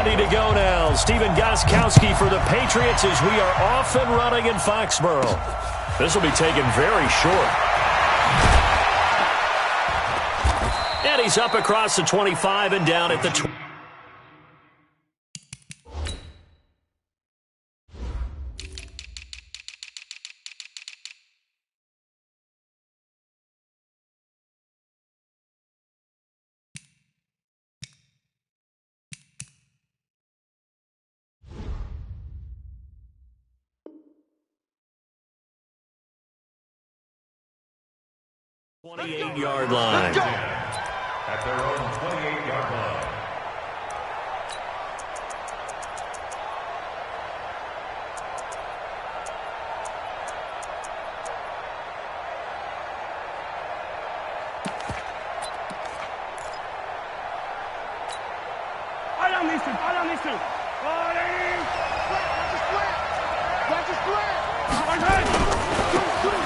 2:20 to go now. Steven Gostkowski for the Patriots as we are off and running in Foxborough. This will be taken very short. And he's up across the 25 and down at the 20. Yard line. At their own 28-yard line.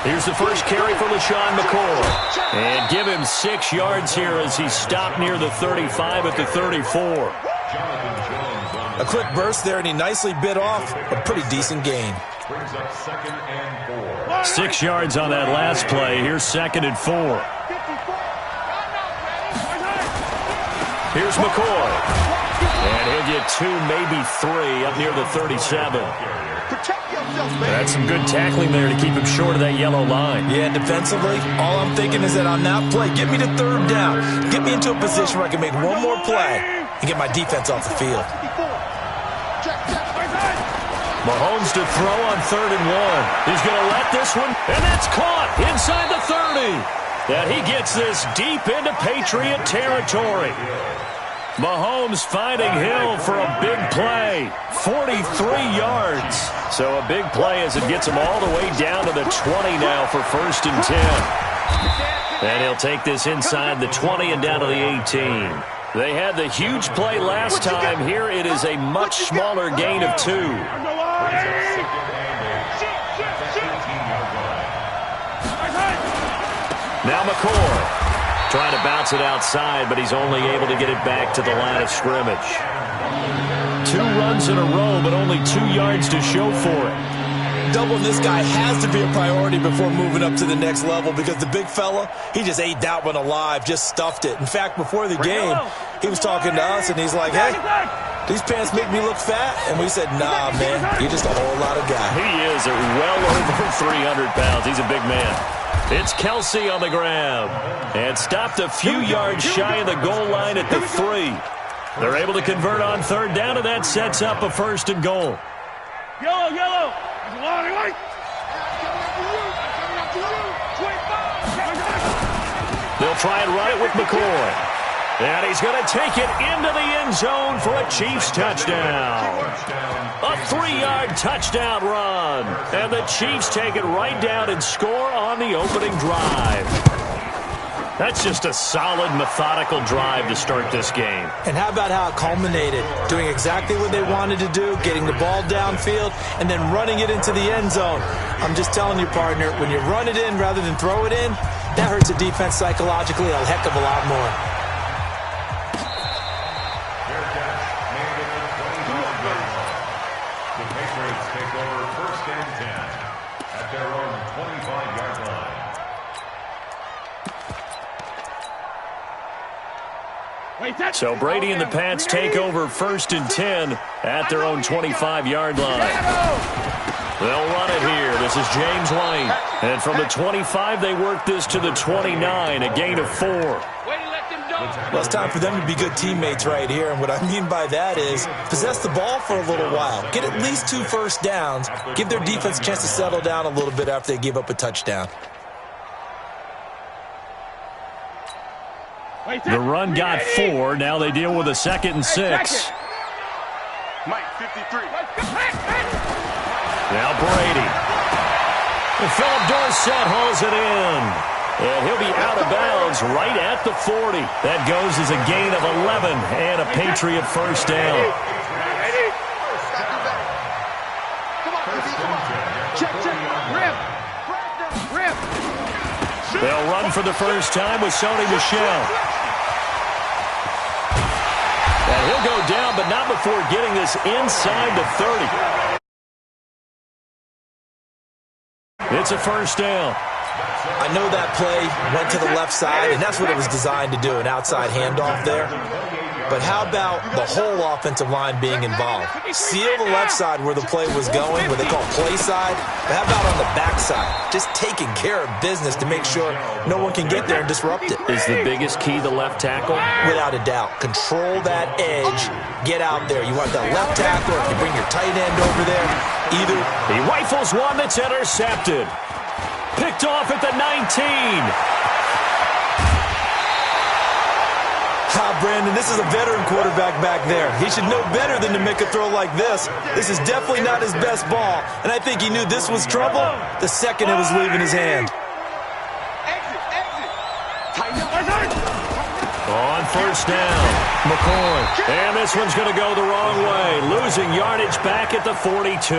Here's the first carry for LaShawn McCoy. And give him 6 yards here as he stopped near the 35 at the 34. A quick burst there, and he nicely bit off a pretty decent gain. Brings up 2nd and 4. 6 yards on that last play. Here's 2nd and 4. Here's McCoy. And he'll get 2, maybe 3 up near the 37. That's some good tackling there to keep him short of that yellow line. Yeah, defensively, all I'm thinking is that on that play, get me to 3rd down. Get me into a position where I can make one more play and get my defense off the field. Mahomes to throw on 3rd and 1. He's going to let this one, and that's caught inside the 30. That he gets this deep into Patriot territory. Mahomes finding Hill for a big play. 43 yards. So a big play as it gets him all the way down to the 20 now for 1st and 10. And he'll take this inside the 20 and down to the 18. They had the huge play last time. Here it is a much smaller gain of 2. Now McCoy. Trying to bounce it outside, but he's only able to get it back to the line of scrimmage. 2 runs in a row, but only 2 yards to show for it. Doubling this guy has to be a priority before moving up to the next level because the big fella, he just ate that one alive, just stuffed it. In fact, before the game, he was talking to us, and he's like, hey, these pants make me look fat. And we said, nah, man, you're just a whole lot of guy. He is at well over 300 pounds. He's a big man. It's Kelsey on the grab. And stopped a few yards shy of the goal line at the 3. They're able to convert on 3rd down, and that sets up a 1st and goal. Yellow. They'll try and run it with McCoy. And he's going to take it into the end zone for a Chiefs touchdown. A 3-yard touchdown run. And the Chiefs take it right down and score on the opening drive. That's just a solid, methodical drive to start this game. And how about how it culminated? Doing exactly what they wanted to do, getting the ball downfield, and then running it into the end zone. I'm just telling you, partner, when you run it in rather than throw it in, that hurts the defense psychologically a heck of a lot more. The Patriots take over 1st and 10 at their own 25-yard line. So Brady and the Pats take over 1st and 10 at their own 25-yard line. They'll run it here. This is James White. And from the 25, they work this to the 29, a gain of 4. Well, it's time for them to be good teammates right here. And what I mean by that is possess the ball for a little while. Get at least 2 first downs. Give their defense a chance to settle down a little bit after they give up a touchdown. The run got 4. Now they deal with a 2nd and 6. Mike, 53. Now Brady. And Philip Dorsett hauls it in. And he'll be out of bounds right at the 40. That goes as a gain of 11 and a Patriot 1st down. They'll run for the first time with Sony Michel. And he'll go down, but not before getting this inside the 30. It's a first down. I know that play went to the left side, and that's what it was designed to do, an outside handoff there. But how about the whole offensive line being involved? Seal the left side where the play was going, what they call play side. But how about on the back side? Just taking care of business to make sure no one can get there and disrupt it. Is the biggest key the left tackle? Without a doubt. Control that edge. Get out there. You want that left tackle, or if you bring your tight end over there, either. He rifles one that's intercepted. Picked off at the 19. Brandon, this is a veteran quarterback back there. He should know better than to make a throw like this. This is definitely not his best ball, and I think he knew this was trouble the second it was leaving his hand. On first down, McCoy. And this one's going to go the wrong way, losing yardage back at the 42.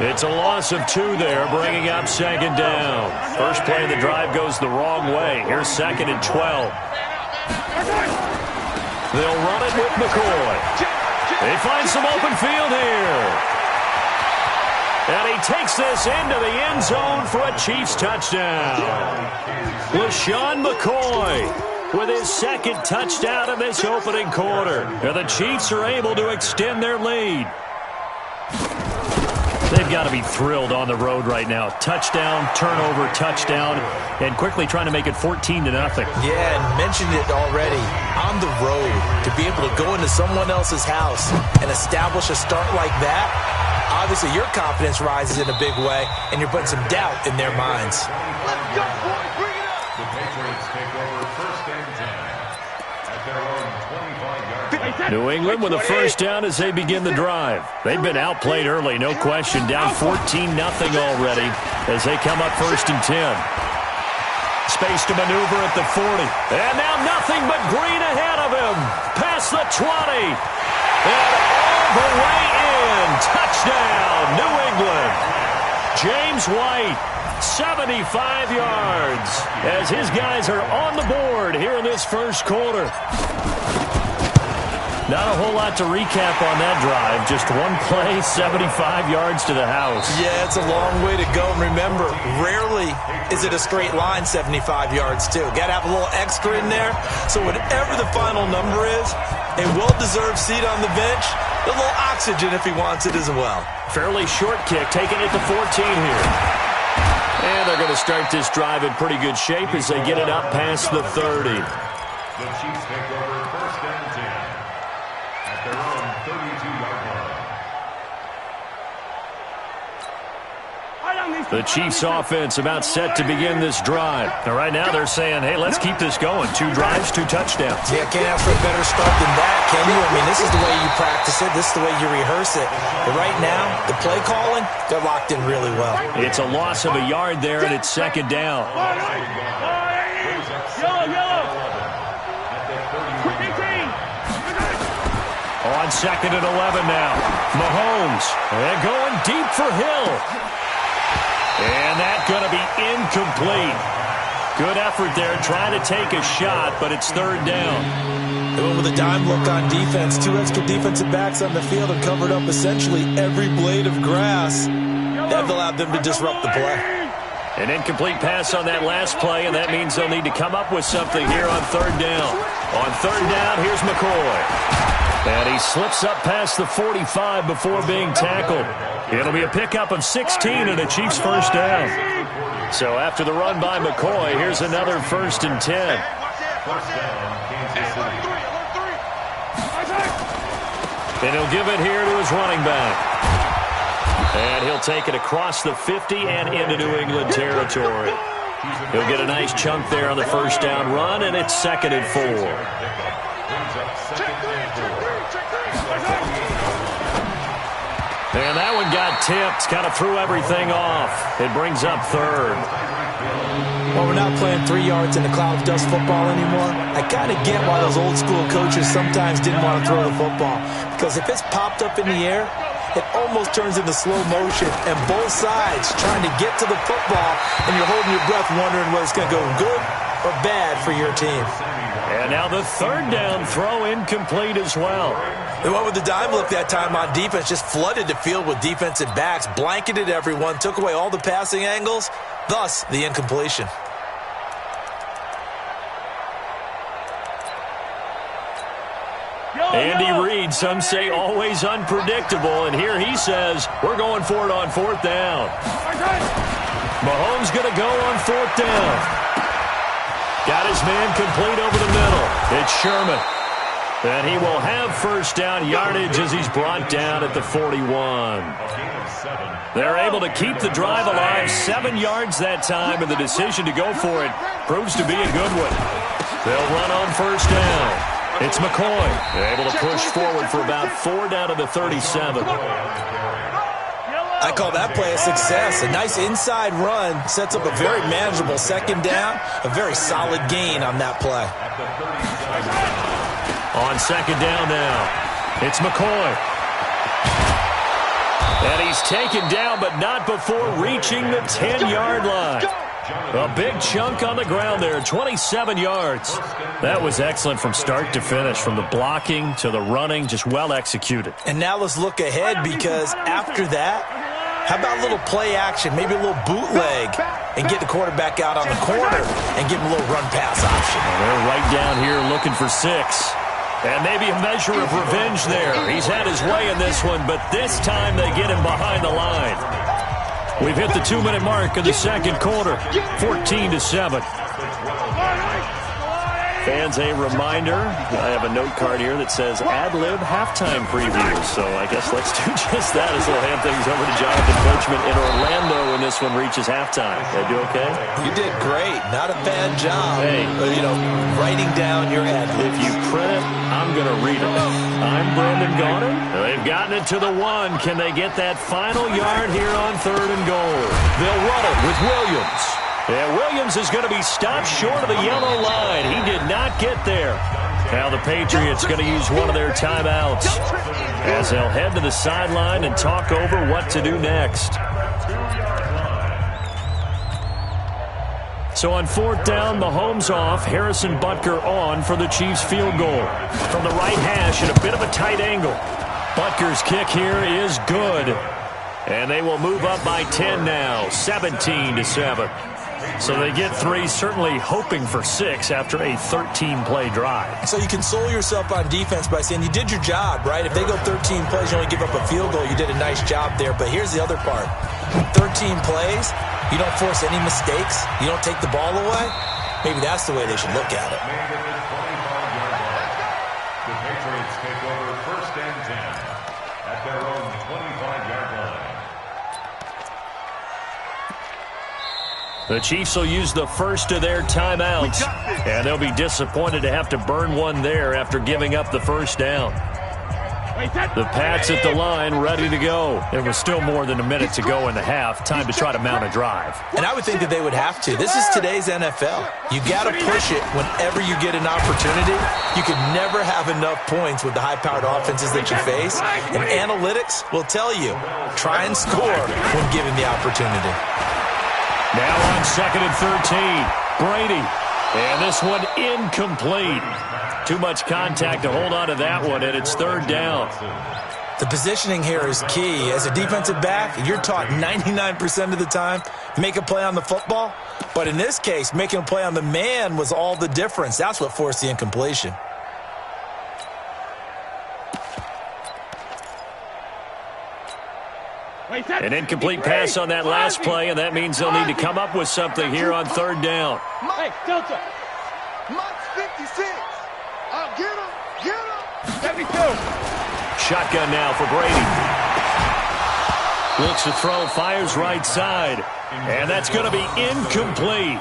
It's a loss of 2 there, bringing up second down. First play of the drive goes the wrong way. Here's second and 12. They'll run it with McCoy. They find some open field here. And he takes this into the end zone for a Chiefs touchdown. LaShawn McCoy with his second touchdown of this opening quarter. And the Chiefs are able to extend their lead. They've got to be thrilled on the road right now. Touchdown, turnover, touchdown, and quickly trying to make it 14-0. Yeah, and mentioned it already. On the road, to be able to go into someone else's house and establish a start like that, obviously your confidence rises in a big way, and you're putting some doubt in their minds. Let's go, boys. Bring it up. The Patriots take over first and 10 at their own 25-yard line. New England with a first down as they begin the drive. They've been outplayed early, no question. Down 14-0 already as they come up first and 10. Space to maneuver at the 40. And now nothing but green ahead of him. Past the 20. And all the way in. Touchdown, New England. James White, 75 yards. As his guys are on the board here in this first quarter. Not a whole lot to recap on that drive. Just one play, 75 yards to the house. Yeah, it's a long way to go. And remember, rarely is it a straight line 75 yards, too. Got to have a little extra in there. So whatever the final number is, a well-deserved seat on the bench, a little oxygen if he wants it as well. Fairly short kick, taking it to 14 here. And they're going to start this drive in pretty good shape as they get it up past the 30. The Chiefs take over first and 10 at their own 32-yard line. The Chiefs offense about set to begin this drive. Now, right now they're saying, hey, let's keep this going. 2 drives, 2 touchdowns. Yeah, can't ask for a better start than that, can you? I mean, this is the way you practice it. This is the way you rehearse it. But right now, the play calling, they're locked in really well. It's a loss of a yard there, and it's second down. On second and 11 now. Mahomes. And going deep for Hill. And that's going to be incomplete. Good effort there trying to take a shot, but it's third down. They went with a dime look on defense. 2 extra defensive backs on the field and covered up essentially every blade of grass. That allowed them to disrupt the play. An incomplete pass on that last play, and that means they'll need to come up with something here on third down. On third down, here's McCoy. And he slips up past the 45 before being tackled. It'll be a pickup of 16 and a Chiefs first down. So after the run by McCoy, here's another first and 10. And he'll give it here to his running back. And he'll take it across the 50 and into New England territory. He'll get a nice chunk there on the first down run, and it's second and 4. And that one got tipped, kind of threw everything off. It brings up third. Well, we're not playing 3 yards in the cloud of dust football anymore. I kind of get why those old school coaches sometimes didn't want to throw the football. Because if it's popped up in the air, it almost turns into slow motion. And both sides trying to get to the football, and you're holding your breath wondering whether it's going to go good or bad for your team. And now the third down throw incomplete as well. They went with the dime look that time on defense, just flooded the field with defensive backs, blanketed everyone, took away all the passing angles, thus the incompletion. Andy Reid, some say always unpredictable, and here he says we're going for it on fourth down. Mahomes going to go on fourth down. Got his man complete over the middle. It's Sherman. And he will have first down yardage as he's brought down at the 41. They're able to keep the drive alive, 7 yards that time, and the decision to go for it proves to be a good one. They'll run on first down. It's McCoy, able to push forward for about 4 down to the 37. I call that play a success. A nice inside run sets up a very manageable second down, a very solid gain on that play. On second down now, it's McCoy. And he's taken down, but not before reaching the 10-yard line. A big chunk on the ground there, 27 yards. That was excellent from start to finish, from the blocking to the running, just well executed. And now let's look ahead, because after that, how about a little play action, maybe a little bootleg, and get the quarterback out on the corner and give him a little run-pass option. Well, they're right down here looking for 6. And maybe a measure of revenge there. He's had his way in this one, but this time they get him behind the line. We've hit the 2-minute mark of the second quarter, 14-7. Fans, a reminder, I have a note card here that says ad-lib halftime preview. So I guess let's do just that as we'll hand things over to Jonathan Coachman in Orlando when this one reaches halftime. Did I do okay? You did great. Not a bad job. Hey. Writing down your ad-lib. If you print it, I'm going to read it. I'm Brandon Gaudin. They've gotten it to the 1. Can they get that final yard here on 3rd and goal? They'll run it with Williams. And Williams is going to be stopped short of the yellow line. He did not get there. Now the Patriots going to use one of their timeouts as they'll head to the sideline and talk over what to do next. So on 4th down, Mahomes off, Harrison Butker on for the Chiefs field goal. From the right hash at a bit of a tight angle. Butker's kick here is good. And they will move up by 10 now, 17-7. So they get 3, certainly hoping for 6 after a 13-play drive. So you console yourself on defense by saying you did your job, right? If they go 13 plays, you only give up a field goal, you did a nice job there. But here's the other part. 13 plays, you don't force any mistakes, you don't take the ball away. Maybe that's the way they should look at it. The Patriots take over 1st and 10 at their own 25-yard line. The Chiefs will use the first of their timeouts, and they'll be disappointed to have to burn one there after giving up the first down. The Pats at the line, ready to go. There was still more than a minute to go in the half. Time to try to mount a drive. And I would think that they would have to. This is today's NFL. You got to push it whenever you get an opportunity. You can never have enough points with the high-powered offenses that you face. And analytics will tell you, try and score when given the opportunity. Now on 2nd and 13, Brady. And this one incomplete. Too much contact to hold on to that one, and it's 3rd down. The positioning here is key. As a defensive back, you're taught 99% of the time, make a play on the football. But in this case, making a play on the man was all the difference. That's what forced the incompletion. An incomplete pass on that last play, and that means they'll need to come up with something here on 3rd down. Hey, Delta. Mike's 56. Get him. Get him. 72. Shotgun now for Brady. Looks to throw, fires right side. And that's going to be incomplete.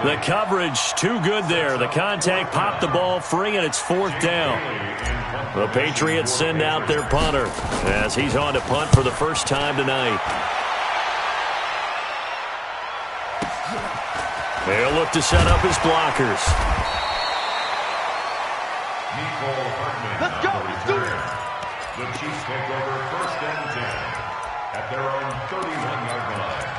The coverage too good there. The contact popped the ball free, and it's 4th down. The Patriots send out their punter as he's on to punt for the first time tonight. They'll look to set up his blockers. Let's go. Let's do it. The Chiefs take over 1st and 10 at their own 31-yard line.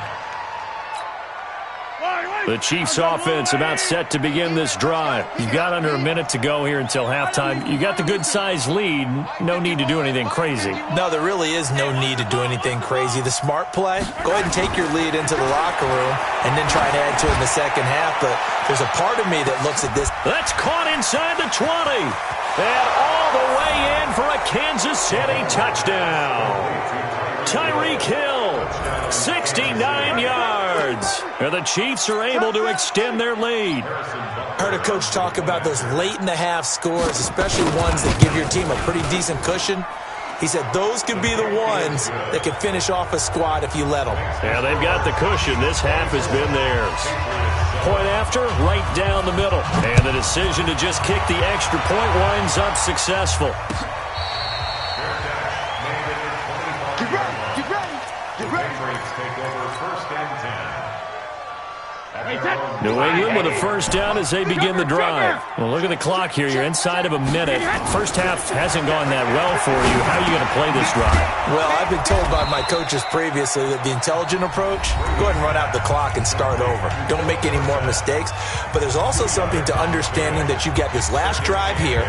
The Chiefs offense about set to begin this drive. You've got under a minute to go here until halftime. You got the good-sized lead. No need to do anything crazy. No, there really is no need to do anything crazy. The smart play, go ahead and take your lead into the locker room and then try and add to it in the second half. But there's a part of me that looks at this. That's caught inside the 20. And all the way in for a Kansas City touchdown. Tyreek Hill, 69 yards. And the Chiefs are able to extend their lead. Heard a coach talk about those late-in-the-half scores, especially ones that give your team a pretty decent cushion. He said those could be the ones that can finish off a squad if you let them. Yeah, they've got the cushion. This half has been theirs. Point after, right down the middle. And the decision to just kick the extra point winds up successful. New England with a first down as they begin the drive. Well, look at the clock here. You're inside of a minute. First half hasn't gone that well for you. How are you going to play this drive? Well, I've been told by my coaches previously that the intelligent approach, go ahead and run out the clock and start over. Don't make any more mistakes. But there's also something to understanding that you get this last drive here.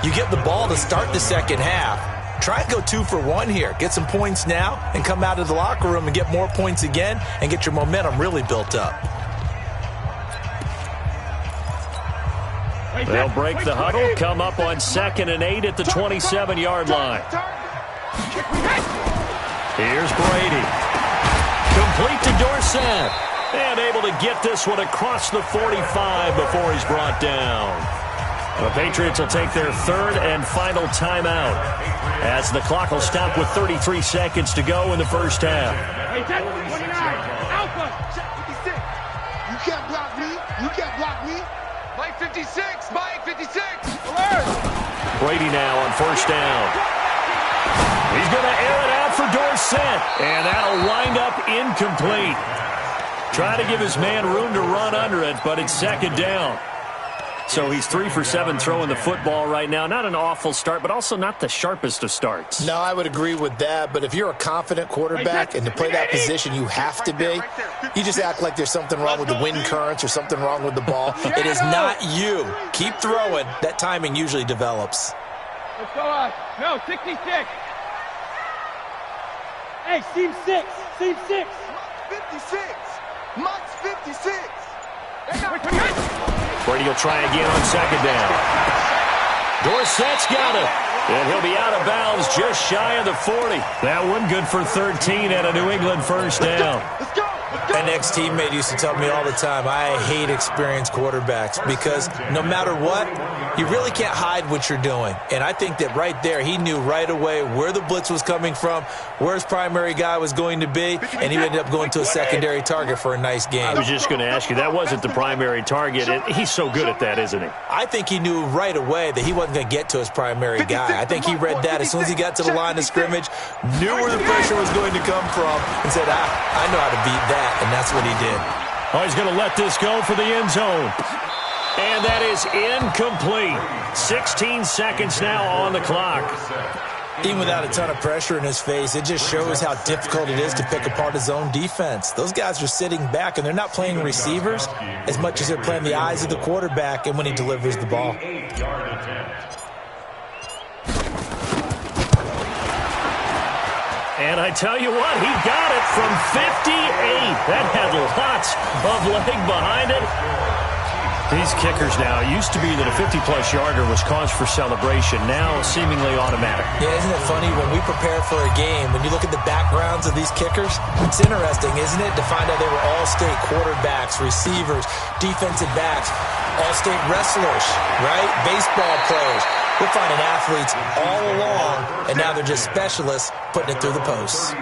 You get the ball to start the second half. Try and go 2 for 1 here. Get some points now and come out of the locker room and get more points again and get your momentum really built up. They'll break the huddle, come up on 2nd and 8 at the 27-yard line. Here's Brady. Complete to Dorsett. And able to get this one across the 45 before he's brought down. The Patriots will take their 3rd and final timeout as the clock will stop with 33 seconds to go in the first half. You can't block me. You can't block me. Mike 56. Mike 56. Alert. Brady now on first down. He's going to air it out for Dorsett. And that'll wind up incomplete. Try to give his man room to run under it, but it's 2nd down. So he's 3 for 7 throwing the football right now. Not an awful start, but also not the sharpest of starts. No, I would agree with that. But if you're a confident quarterback and to play that position you have to be, you just act like there's something wrong with the wind currents or something wrong with the ball. It is not you. Keep throwing. That timing usually develops. Let's go on. No, 66. Hey, seam 6. Seam 6. 56. Mike's 56. Brady will try again on 2nd down. Dorsett's got it. And he'll be out of bounds just shy of the 40. That one good for 13 and a New England first down. Let's go. An ex-teammate used to tell me all the time, I hate experienced quarterbacks because no matter what, you really can't hide what you're doing. And I think that right there, he knew right away where the blitz was coming from, where his primary guy was going to be, and he ended up going to a secondary target for a nice game. I was just going to ask you, that wasn't the primary target. He's so good at that, isn't he? I think he knew right away that he wasn't going to get to his primary guy. I think he read that as soon as he got to the line of scrimmage, knew where the pressure was going to come from, and said, I know how to beat that. And that's what he did. Oh, he's going to let this go for the end zone. And that is incomplete. 16 seconds now on the clock. Even without a ton of pressure in his face, it just shows how difficult it is to pick apart his own defense. Those guys are sitting back, and they're not playing receivers as much as they're playing the eyes of the quarterback and when he delivers the ball. And I tell you what, he got it from 58. That had lots of leg behind it. These kickers now, it used to be that a 50-plus yarder was cause for celebration. Now, seemingly automatic. Yeah, isn't it funny? When we prepare for a game, when you look at the backgrounds of these kickers, it's interesting, isn't it, to find out they were all-state quarterbacks, receivers, defensive backs, all-state wrestlers, right? Baseball players. We're finding athletes all along, and now they're just specialists putting it through the posts.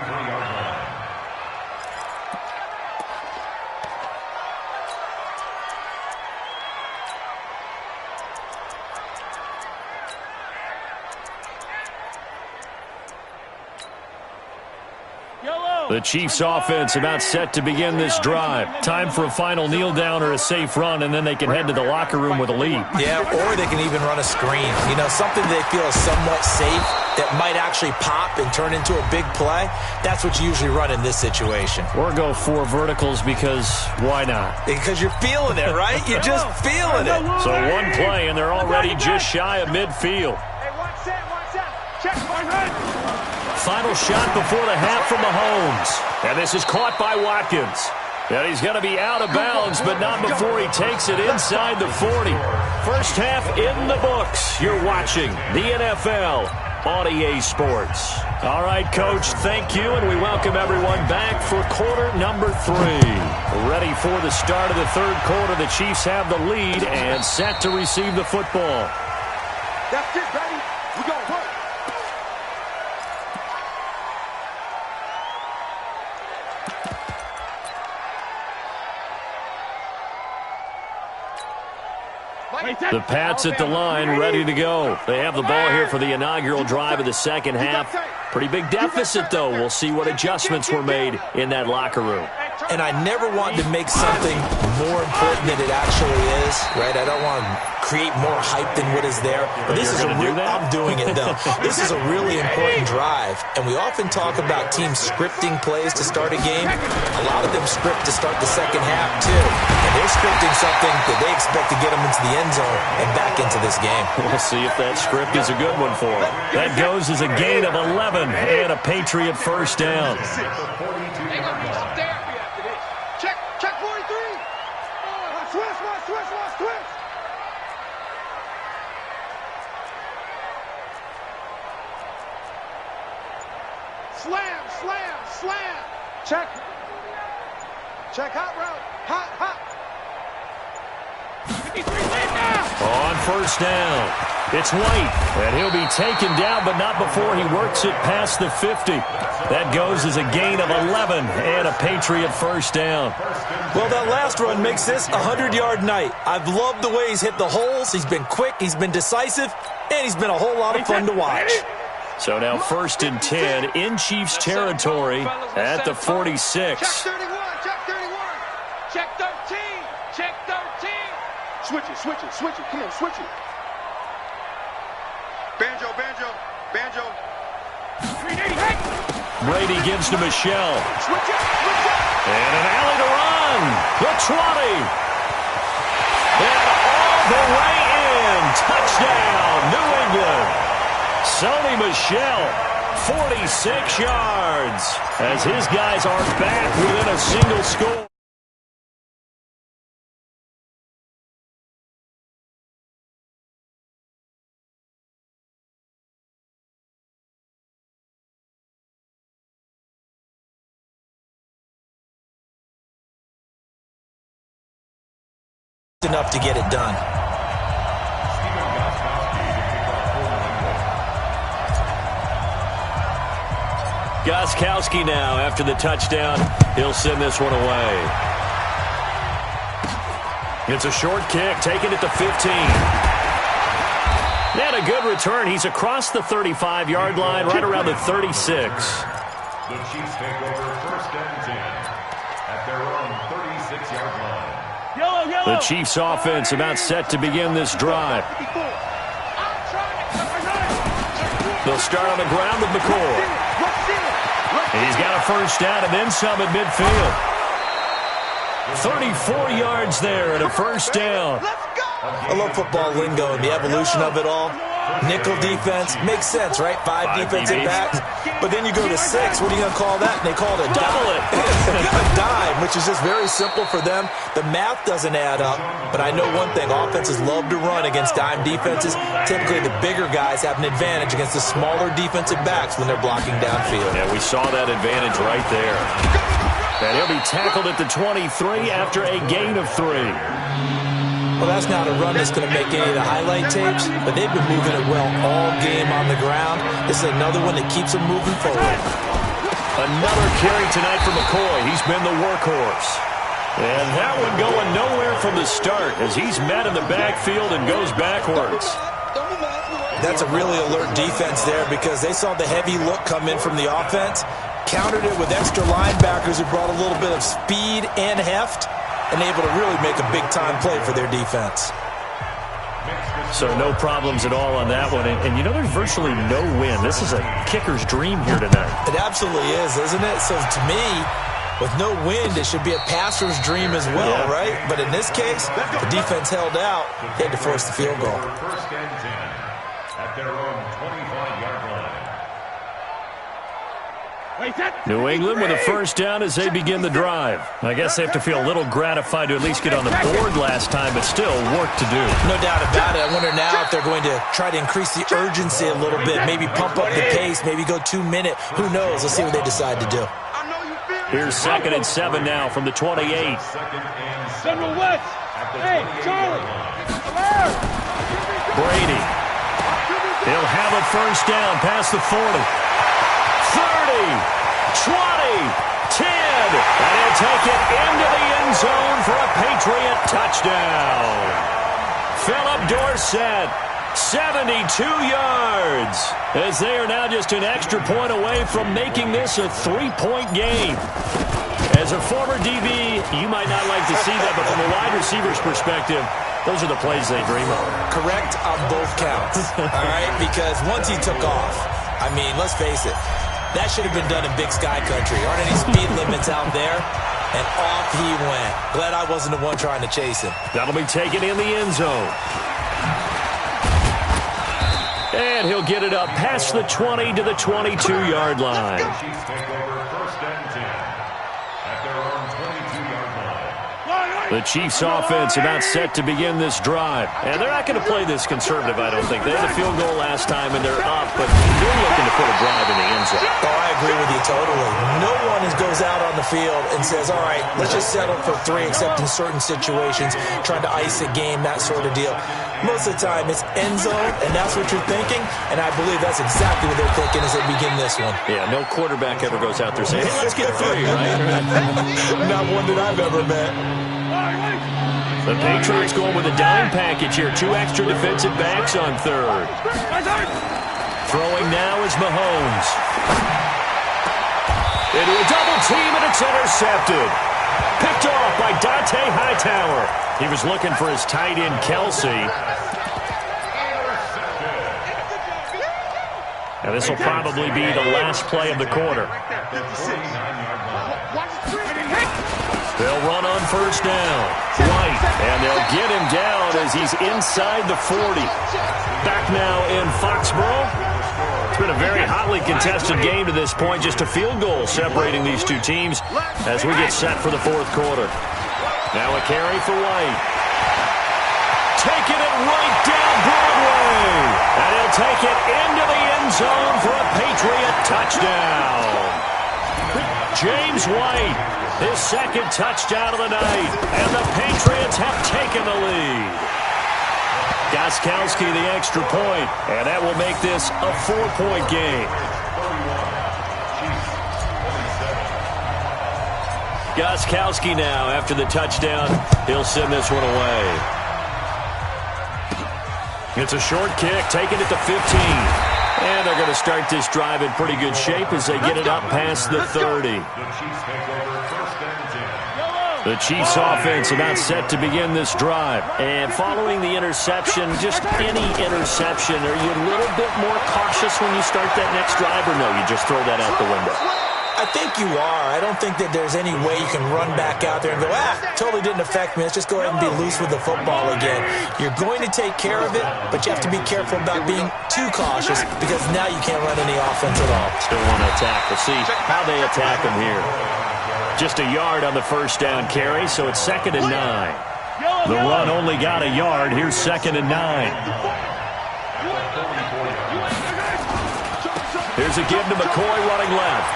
The Chiefs offense about set to begin this drive. Time for a final kneel down or a safe run, and then they can head to the locker room with a lead. Yeah, or they can even run a screen. You know, something they feel is somewhat safe that might actually pop and turn into a big play, that's what you usually run in this situation. Or go 4 verticals because why not? Because you're feeling it, right? You're just feeling it. So one play, and they're already just shy of midfield. Hey, one set. Check, Final shot before the half from Mahomes. And this is caught by Watkins. And he's going to be out of bounds, but not before he takes it inside the 40. First half in the books. You're watching the NFL on EA Sports. All right, Coach, thank you, and we welcome everyone back for quarter number 3. Ready for the start of the third quarter. The Chiefs have the lead and set to receive the football. That's it, baby. We gonna work. The Pats at the line, ready to go. They have the ball here for the inaugural drive of the second half. Pretty big deficit, though. We'll see what adjustments were made in that locker room. And I never want to make something more important than it actually is, right? I don't want to create more hype than what is there. But this is I'm doing it, though. This is a really important drive. And we often talk about teams scripting plays to start a game. A lot of them script to start the second half, too. And they're scripting something that they expect to get them into the end zone and back into this game. We'll see if that script is a good one for them. That goes as a gain of 11 and a Patriot first down. Ain't gonna be some therapy after this. Check 43. Switch. Slam. Check hot route. Hot. 53 now. On first down, it's White, and he'll be taken down, but not before he works it past the 50. That goes as a gain of 11 and a Patriot first down. Well, that last run makes this a 100-yard night. I've loved the way he's hit the holes. He's been quick, he's been decisive, and he's been a whole lot of fun to watch. So now 1st and 10 in Chiefs territory at the 46. Check 31. Check 13. Switch it. Come on, switch it. Banjo. Brady gives to Michelle. Switch it. And an alley to run. The 20. And all the way in. Touchdown, New England. Sony Michel, 46 yards. As his guys are back within a single score. Enough to get it done. Gostkowski now after the touchdown. He'll send this one away. It's a short kick, taken at the 15. And a good return. He's across the 35-yard line, right around the 36. The Chiefs take over 1st and 10 at their own 36-yard line. Yellow. The Chiefs offense about set to begin this drive. They'll start on the ground with McCoy. He's got a first down and then some at midfield. 34 yards there and a first down. I love football lingo and the evolution of it all. Nickel defense makes sense, right? 5 defensive backs. But then you go to 6. What are you going to call that? And they call it a dime. A dime, which is just very simple for them. The math doesn't add up. But I know one thing. Offenses love to run against dime defenses. Typically, the bigger guys have an advantage against the smaller defensive backs when they're blocking downfield. Yeah, we saw that advantage right there. And he'll be tackled at the 23 after a gain of 3. Well, that's not a run that's going to make any of the highlight tapes, but they've been moving it well all game on the ground. This is another one that keeps them moving forward. Another carry tonight for McCoy. He's been the workhorse. And that one going nowhere from the start as he's met in the backfield and goes backwards. That's a really alert defense there because they saw the heavy look come in from the offense, countered it with extra linebackers who brought a little bit of speed and heft, and able to really make a big-time play for their defense. Makes the So no problems at all on that one. And you know, there's virtually no wind. This is a kicker's dream here tonight. It absolutely is, isn't it? So to me, with no wind, it should be a passer's dream as well, right? But in this case, the defense held out. They had to force the field goal. First and 10 at their own 25-yard line. New England with a first down as they begin the drive. I guess they have to feel a little gratified to at least get on the board last time, but still work to do. No doubt about it. I wonder now if they're going to try to increase the urgency a little bit, maybe pump up the pace, maybe go 2-minute. Who knows? Let's see what they decide to do. Here's 2nd and 7 now from the 28. Central West. Hey, Charlie. Brady. He'll have a first down past the 40. 30, 20, 10. And he'll take it into the end zone for a Patriot touchdown. Philip Dorsett, 72 yards, as they are now just an extra point away from making this a 3-point game. As a former DB, you might not like to see that, but from a wide receiver's perspective, those are the plays they dream of. Correct on both counts, all right? Because once he took off, I mean, let's face it, that should have been done in Big Sky Country. Aren't any speed limits out there? And off he went. Glad I wasn't the one trying to chase him. That'll be taken in the end zone. And he'll get it up past the 20 to the 22-yard line. Chiefs take over first and 10 at their own 22-yard line. The Chiefs offense about set to begin this drive. And they're not going to play this conservative, I don't think. They had a field goal last time, and they're up, but they're looking to put a drive in the end zone. Oh, I agree with you totally. No one goes out on the field and says, all right, let's just settle for 3, except in certain situations, trying to ice a game, that sort of deal. Most of the time, it's end zone, and that's what you're thinking, and I believe that's exactly what they're thinking as they begin this one. Yeah, no quarterback ever goes out there saying, hey, let's get 3, right? Not one that I've ever met. The Patriots going with a dime package here. 2 extra defensive backs on third. Throwing now is Mahomes. Into a double team, and it's intercepted. Picked off by Dante Hightower. He was looking for his tight end, Kelsey. And this will probably be the last play of the quarter. They'll run on first down. White, and they'll get him down as he's inside the 40. Back now in Foxborough. It's been a very hotly contested game to this point. Just a field goal separating these two teams as we get set for the fourth quarter. Now a carry for White. Taking it right down Broadway. And he'll take it into the end zone for a Patriot touchdown. James White, his second touchdown of the night. And the Patriots have taken the lead. Gostkowski the extra point. And that will make this a 4-point game. Gostkowski now, after the touchdown, he'll send this one away. It's a short kick, taking it to 15. And they're going to start this drive in pretty good shape as they get it up past the 30. The Chiefs offense about set to begin this drive. And following the interception, just any interception, are you a little bit more cautious when you start that next drive, or no, you just throw that out the window? I think you are. I don't think that there's any way you can run back out there and go, totally didn't affect me. Let's just go ahead and be loose with the football again. You're going to take care of it, but you have to be careful about being too cautious because now you can't run any offense at all. Still want to attack. We'll see how they attack them here. Just a yard on the first down carry, so it's 2nd and 9. The run only got a yard. Here's 2nd and 9. Here's a give to McCoy running left.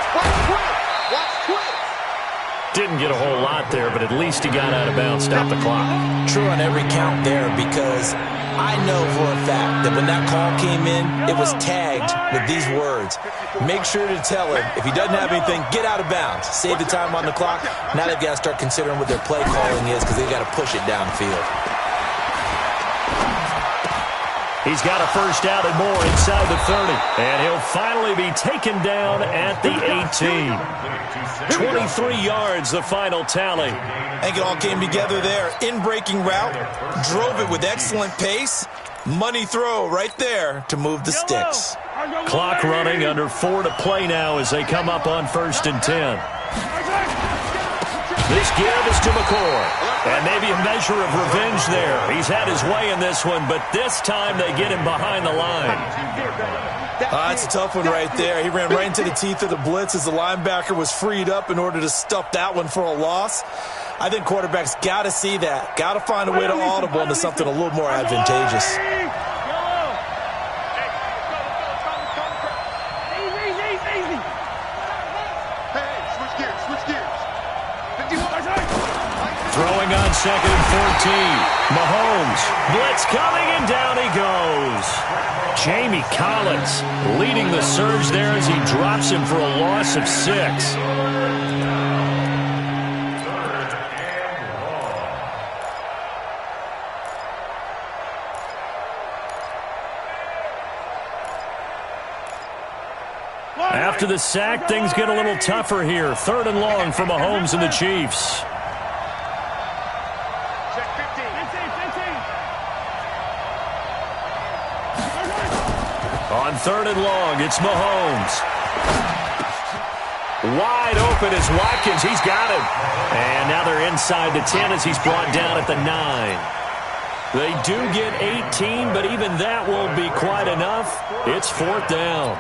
Didn't get a whole lot there, but at least he got out of bounds, stopped the clock. True on every count there, because I know for a fact that when that call came in, it was tagged with these words. Make sure to tell him, if he doesn't have anything, get out of bounds. Save the time on the clock. Now they've got to start considering what their play calling is because they've got to push it downfield. He's got a first down and more inside the 30. And he'll finally be taken down at the 18. 23 yards, the final tally. I think it all came together there. In-breaking route, drove it with excellent pace, Money throw right there to move the sticks. Clock running, under 4 to play now as they come up on 1st and 10. This give is to McCoy. And maybe a measure of revenge there. He's had his way in this one, but this time they get him behind the line. That's a tough one right there. He ran right into the teeth of the blitz as the linebacker was freed up in order to stuff that one for a loss. I think quarterbacks got to see that. Got to find a way to audible into something a little more advantageous. Throwing on 2nd and 14. Mahomes. Blitz coming, and down he goes. Jamie Collins leading the surge there as he drops him for a loss of 6. After the sack, things get a little tougher here. 3rd and long for Mahomes and the Chiefs. On 3rd and long, it's Mahomes. Wide open is Watkins. He's got him. And now they're inside the 10 as he's brought down at the 9. They do get 18, but even that won't be quite enough. It's 4th down.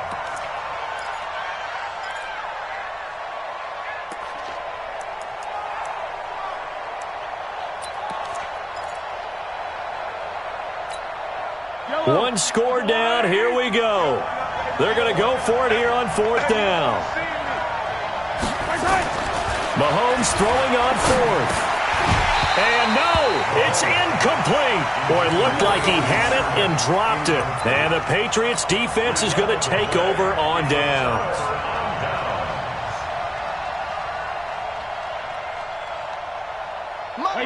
One score down. Here we go. They're going to go for it here on 4th down. Mahomes throwing on 4th. And no, it's incomplete. Boy, it looked like he had it and dropped it. And the Patriots defense is going to take over on downs.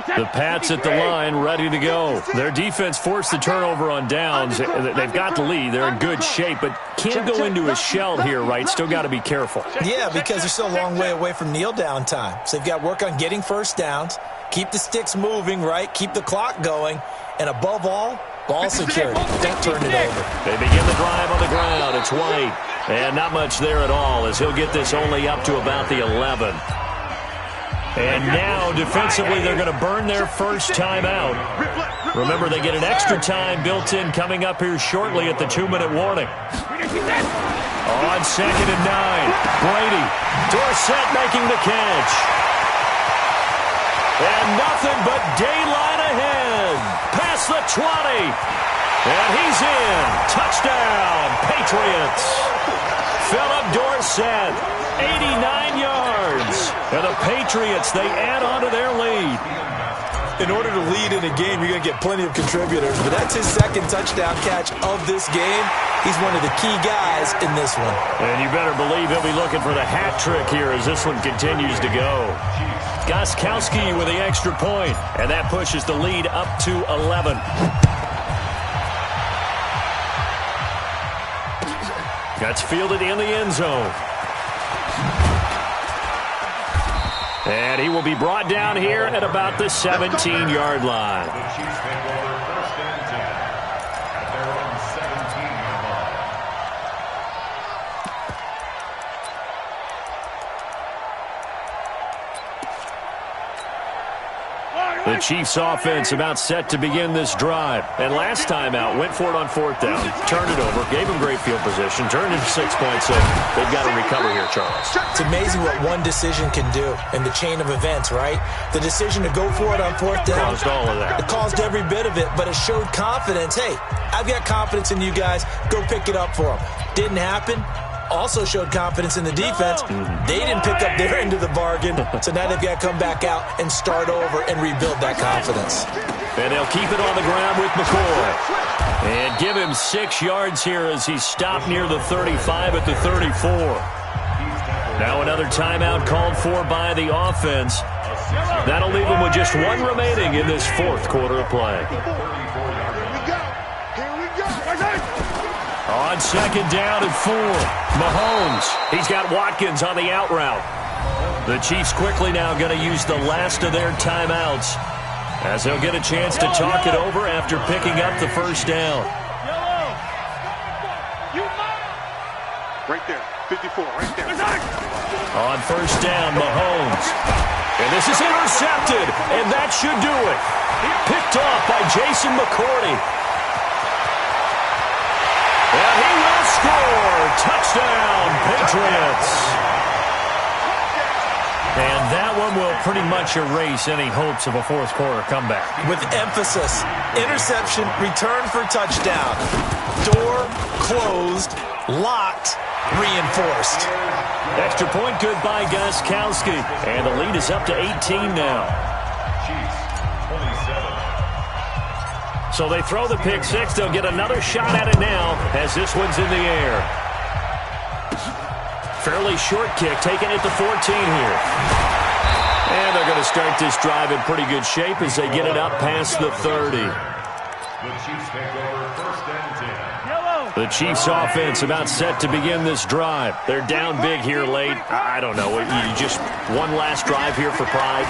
The Pats at the line, ready to go. Their defense forced the turnover on downs. They've got the lead. They're in good shape, but can't go into a shell here, right? Still got to be careful. Yeah, because they're still a long way away from kneel down time. So they've got to work on getting first downs, keep the sticks moving, right? Keep the clock going, and above all, ball security. Don't turn it over. They begin the drive on the ground. It's White, and not much there at all as he'll get this only up to about the 11. And now, defensively, they're going to burn their first timeout. Remember, they get an extra time built in coming up here shortly at the 2-minute warning. On 2nd and 9, Brady. Dorsett making the catch. And nothing but daylight ahead. Past the 20. And he's in. Touchdown, Patriots. Philip Dorsett, 89 yards. And the Patriots, they add on to their lead. In order to lead in a game, you're going to get plenty of contributors, but that's his 2nd touchdown catch of this game. He's one of the key guys in this one. And you better believe he'll be looking for the hat trick here as this one continues to go. Gostkowski with the extra point, and that pushes the lead up to 11. That's fielded in the end zone. And he will be brought down here at about the 17-yard line. The Chiefs take over 1st and 10 at their own 17-yard line. The Chiefs offense about set to begin this drive. And last time out, went for it on 4th down, turned it over, gave them great field position, turned into 6 points, so they've got to recover here, Charles. It's amazing what one decision can do in the chain of events, right? The decision to go for it on 4th down. Caused all of that. It caused every bit of it, but it showed confidence. Hey, I've got confidence in you guys. Go pick it up for them. Didn't happen. Also showed confidence in the defense. They didn't pick up their end of the bargain, so now they've got to come back out and start over and rebuild that confidence. And they'll keep it on the ground with McCoy. And give him 6 yards here as he's stopped near the 35 at the 34. Now another timeout called for by the offense. That'll leave him with just 1 remaining in this 4th quarter of play. On 2nd down and 4, Mahomes. He's got Watkins on the out route. The Chiefs quickly now going to use the last of their timeouts as he'll get a chance to talk it over after picking up the first down. Right there, 54, right there. On first down, Mahomes. And this is intercepted, and that should do it. Picked off by Jason McCourty. And he will score. Touchdown, Patriots. And that one will pretty much erase any hopes of a fourth quarter comeback. With emphasis, interception, return for touchdown. Door closed, locked, reinforced. Extra point good by Gostkowski. And the lead is up to 18 now. So they throw the pick six. They'll get another shot at it now as this one's in the air. Fairly short kick, taking it to 14 here. And they're going to start this drive in pretty good shape as they get it up past the 30. The Chiefs take over first and 10. The Chiefs offense about set to begin this drive. They're down big here late. I don't know. You just one last drive here for pride.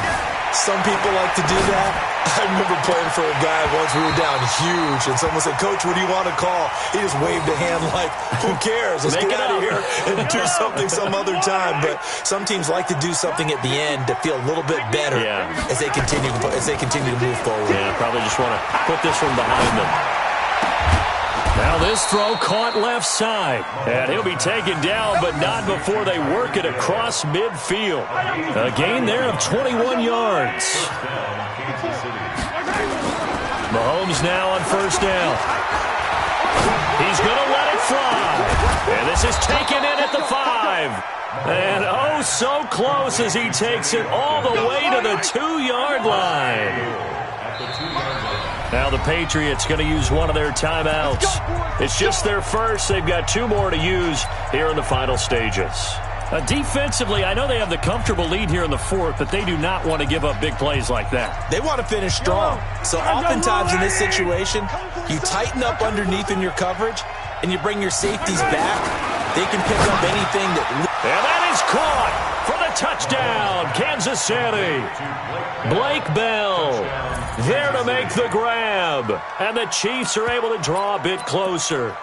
Some people like to do that. I remember playing for a guy once. We were down huge, and someone said, "Coach, what do you want to call?" He just waved a hand like, "Who cares? Let's get out of here and do something some other time." But some teams like to do something at the end to feel a little bit better as they continue to move forward. Yeah, probably just want to put this one behind them. Now this throw caught left side. And he'll be taken down, but not before they work it across midfield. A gain there of 21 yards. Mahomes now on first down. He's going to let it fly. And this is taken in at the 5. And oh, so close as he takes it all the way to the 2-yard line. Now the Patriots going to use one of their timeouts. It's just their first. They've got 2 more to use here in the final stages. Defensively, I know they have the comfortable lead here in the 4th, but they do not want to give up big plays like that. They want to finish strong. So oftentimes in this situation, you tighten up underneath in your coverage, and you bring your safeties back. They can pick up anything that... And that is caught for the touchdown, Kansas City. Blake Bell there to make the grab. And the Chiefs are able to draw a bit closer.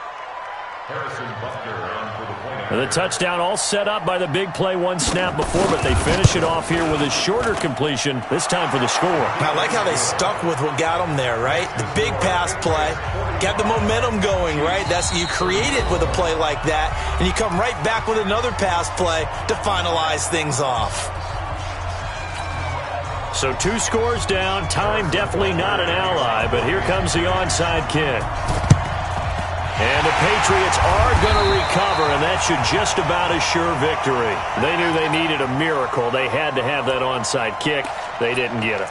And the touchdown all set up by the big play one snap before, but they finish it off here with a shorter completion, this time for the score. I like how they stuck with what got them there, right? The big pass play, got the momentum going, right? You create it with a play like that, and you come right back with another pass play to finalize things off. So 2 scores down, time definitely not an ally, but here comes the onside kick. And the Patriots are going to recover, and that should just about assure victory. They knew they needed a miracle. They had to have that onside kick. They didn't get it.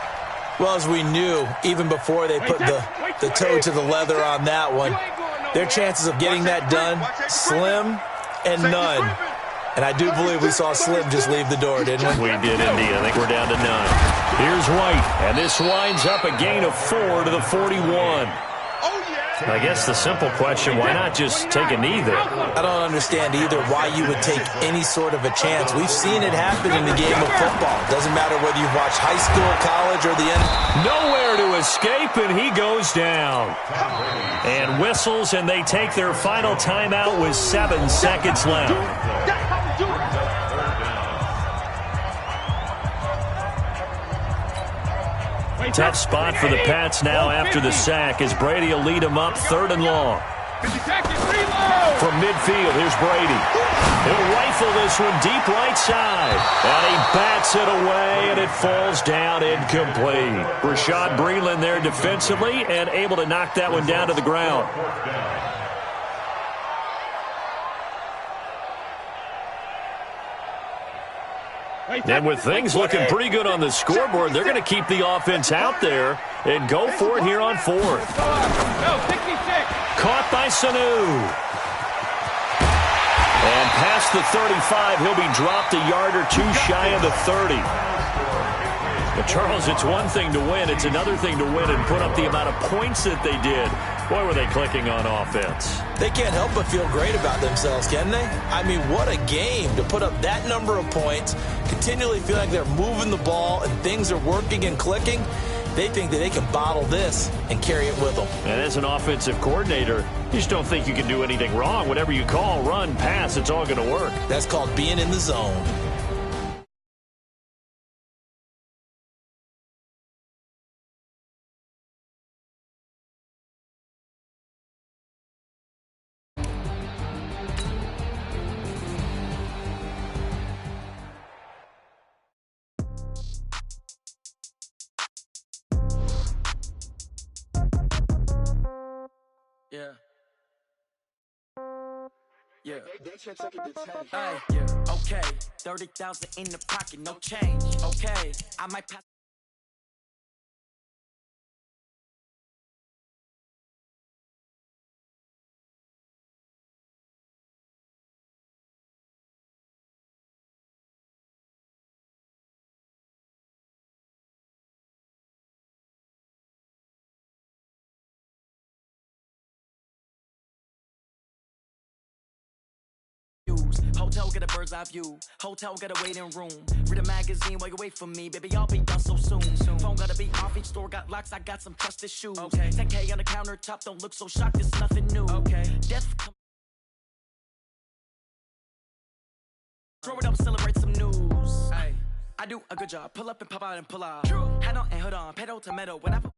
Well, as we knew, even before they put the toe to the leather on that one, their chances of getting that done, slim and none. And I do believe we saw Slim just leave the door, didn't we? We did indeed. I think we're down to none. Here's White, and this winds up a gain of 4 to the 41. I guess the simple question, why not just take a knee there? I don't understand either why you would take any sort of a chance. We've seen it happen in the game of football. Doesn't matter whether you've watched high school, college, or the end. Nowhere to escape, and he goes down. And whistles, and they take their final timeout with 7 seconds left. Tough spot for the Pats now after the sack as Brady will lead them up 3rd and long. From midfield, here's Brady. He'll rifle this one deep right side. And he bats it away, and it falls down incomplete. Rashad Breeland there defensively and able to knock that one down to the ground. And with things looking pretty good on the scoreboard, they're going to keep the offense out there and go for it here on 4th. Caught by Sanu. And past the 35, he'll be dropped a yard or 2 shy of the 30. But Charles, it's one thing to win. It's another thing to win and put up the amount of points that they did. Boy, were they clicking on offense. They can't help but feel great about themselves, can they? I mean, what a game to put up that number of points, continually feel like they're moving the ball and things are working and clicking. They think that they can bottle this and carry it with them. And as an offensive coordinator, you just don't think you can do anything wrong. Whatever you call, run, pass, it's all going to work. That's called being in the zone. Yeah. Yeah. Hey, yeah. Okay. 30,000 in the pocket, no change. Okay. I might pass. Hotel get a bird's eye view. Hotel got a waiting room. Read a magazine while you wait for me. Baby, I'll be done so soon. Phone gotta be off. Each store got locks. I got some trusted shoes. Okay. 10K on the countertop. Don't look so shocked. It's nothing new. Okay. Death come. Throw it up, celebrate some news. Hey, I do a good job. Pull up and pop out and pull out. True. Head on and hood on. Pedal to metal. When I put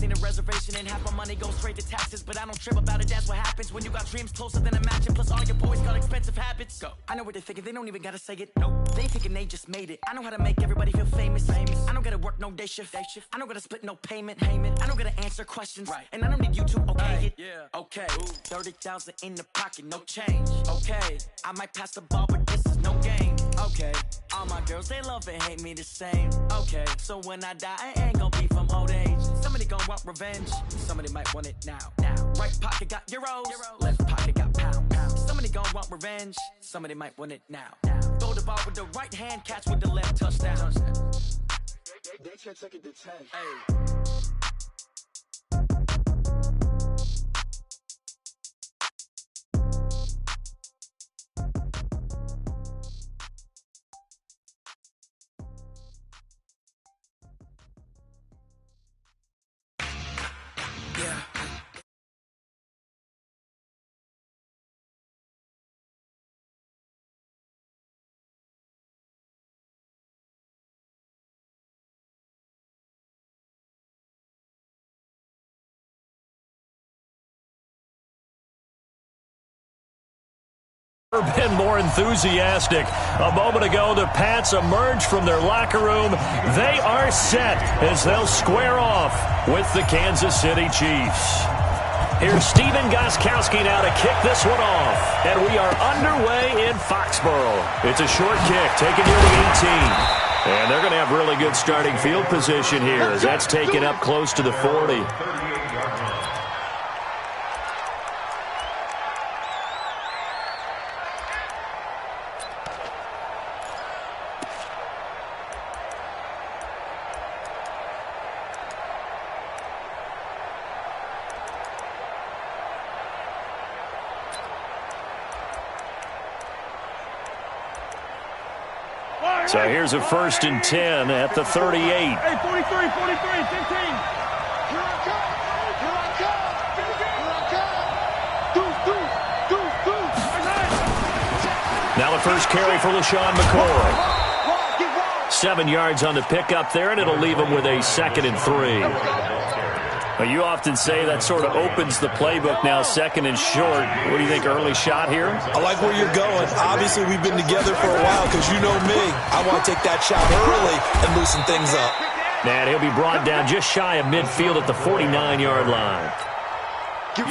seen a reservation and half my money goes straight to taxes, but I don't trip about it. That's what happens when you got dreams closer than a match, plus all your boys got expensive habits. Go. I know what they're thinking, they don't even gotta say it. Nope. They thinking they just made it. I know how to make everybody feel famous. I don't gotta work no day shift. I don't gotta split no payment. I don't gotta answer questions. Right. And I don't need you to okay it. Yeah. Okay. 30,000 in the pocket, no change. Okay. I might pass the ball, but this is no game. Okay. All my girls, they love and hate me the same. Okay. So when I die, I ain't gonna be from old age. Somebody gon' want revenge. Somebody might want it now. Right pocket got euros. Left pocket got pounds. Somebody gon' want revenge. Somebody might want it now. Throw the ball with the right hand, catch with the left, touchdown. They can't take it to 10. Hey. Never been more enthusiastic. A moment ago, the Pats emerged from their locker room. They are set as they'll square off with the Kansas City Chiefs. Here's Steven Gostkowski now to kick this one off. And we are underway in Foxborough. It's a short kick, taken near the 18. And they're going to have really good starting field position here as that's taken up close to the 40. So here's a 1st and 10 at the 38. Hey, 43, 15. Here I come. Here I come. Here I come. Deuce. Now the first carry for LaShawn McCoy. 7 yards on the pickup there, and it'll leave him with a 2nd and 3. Well, you often say that sort of opens the playbook now, second and short. What do you think, early shot here? I like where you're going. Obviously, we've been together for a while because you know me. I want to take that shot early and loosen things up. And he'll be brought down just shy of midfield at the 49-yard line.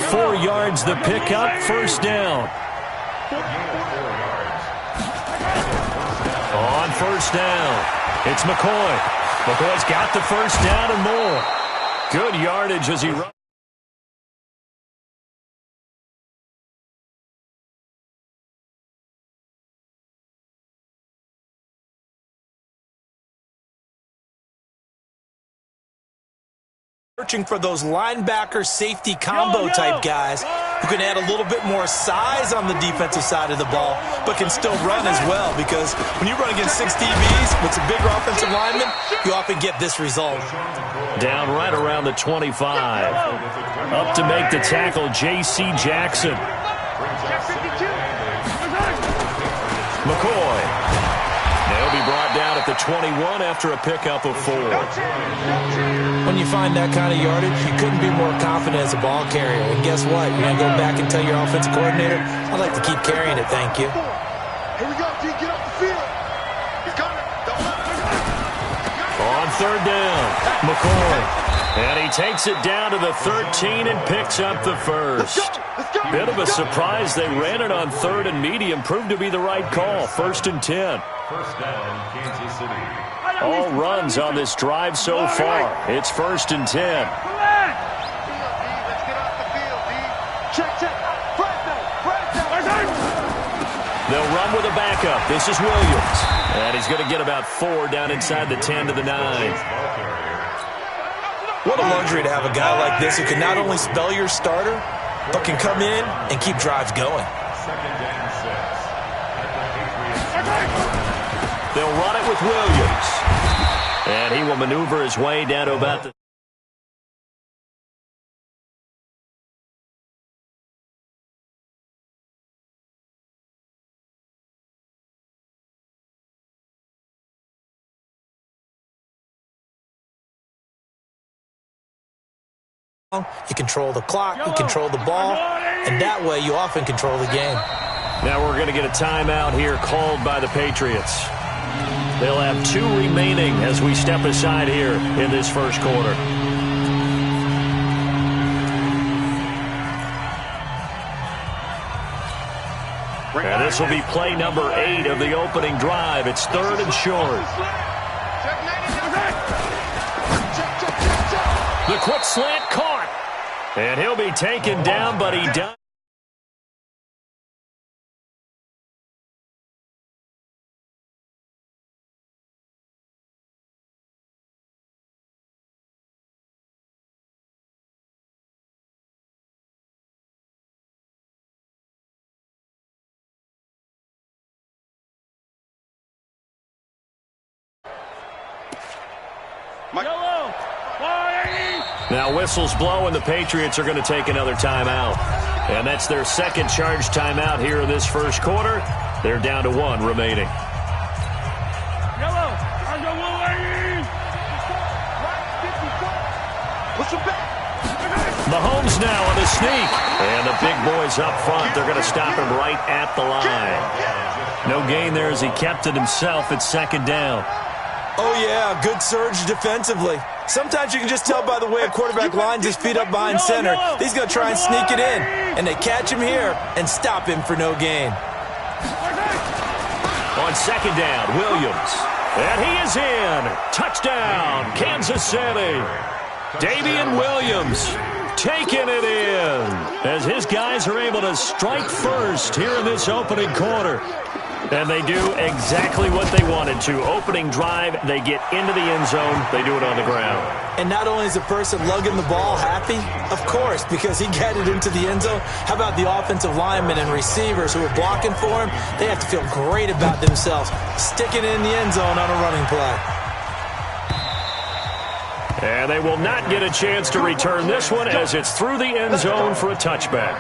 4 yards the pickup, first down. On first down, it's McCoy. McCoy's got the first down and more. Good yardage as he runs. Searching for those linebacker safety combo type guys who can add a little bit more size on the defensive side of the ball, but can still run as well, because when you run against 6 DBs with some bigger offensive linemen, you often get this result. Down right around the 25. Up to make the tackle, J.C. Jackson. McCoy. They'll be brought down at the 21 after a pickup of 4. When you find that kind of yardage, you couldn't be more confident as a ball carrier. And guess what? You're going to go back and tell your offensive coordinator, I'd like to keep carrying it, thank you. Here we go, D. Get off the field. He's coming. On third down, McCoy. And he takes it down to the 13 and picks up the first. Bit of a surprise. They ran it on third and medium. Proved to be the right call. First and 10. First down, Kansas City. All runs on this drive so far. It's first and 10. Let's get off the field, D. Check. They'll run with a backup. This is Williams. And he's going to get about 4 down inside the 10 to the 9. What a luxury to have a guy like this who can not only spell your starter, but can come in and keep drives going. Second and 6. They'll run it with Williams. And he will maneuver his way down to about the... You control the clock, you control the ball, and that way you often control the game. Now we're going to get a timeout here called by the Patriots. They'll have 2 remaining as we step aside here in this first quarter. And this will be play number 8 of the opening drive. It's third and short. The quick slant caught. And he'll be taken down, but he does. Now whistles blow, and the Patriots are going to take another timeout. And that's their second charge timeout here in this first quarter. They're down to 1 remaining. Mahomes now on the sneak. And the big boys up front, they're going to stop him right at the line. No gain there as he kept it himself at second down. Oh, yeah, good surge defensively. Sometimes you can just tell by the way a quarterback lines his feet up behind center. He's going to try and sneak it in, and they catch him here and stop him for no gain. On second down, Williams. And he is in. Touchdown, Kansas City. Davian Williams taking it in as his guys are able to strike first here in this opening quarter. And they do exactly what they wanted to. Opening drive, they get into the end zone. They do it on the ground. And not only is the person lugging the ball happy, of course, because he got it into the end zone. How about the offensive linemen and receivers who are blocking for him? They have to feel great about themselves, sticking it in the end zone on a running play. And they will not get a chance to return this one as it's through the end zone for a touchback.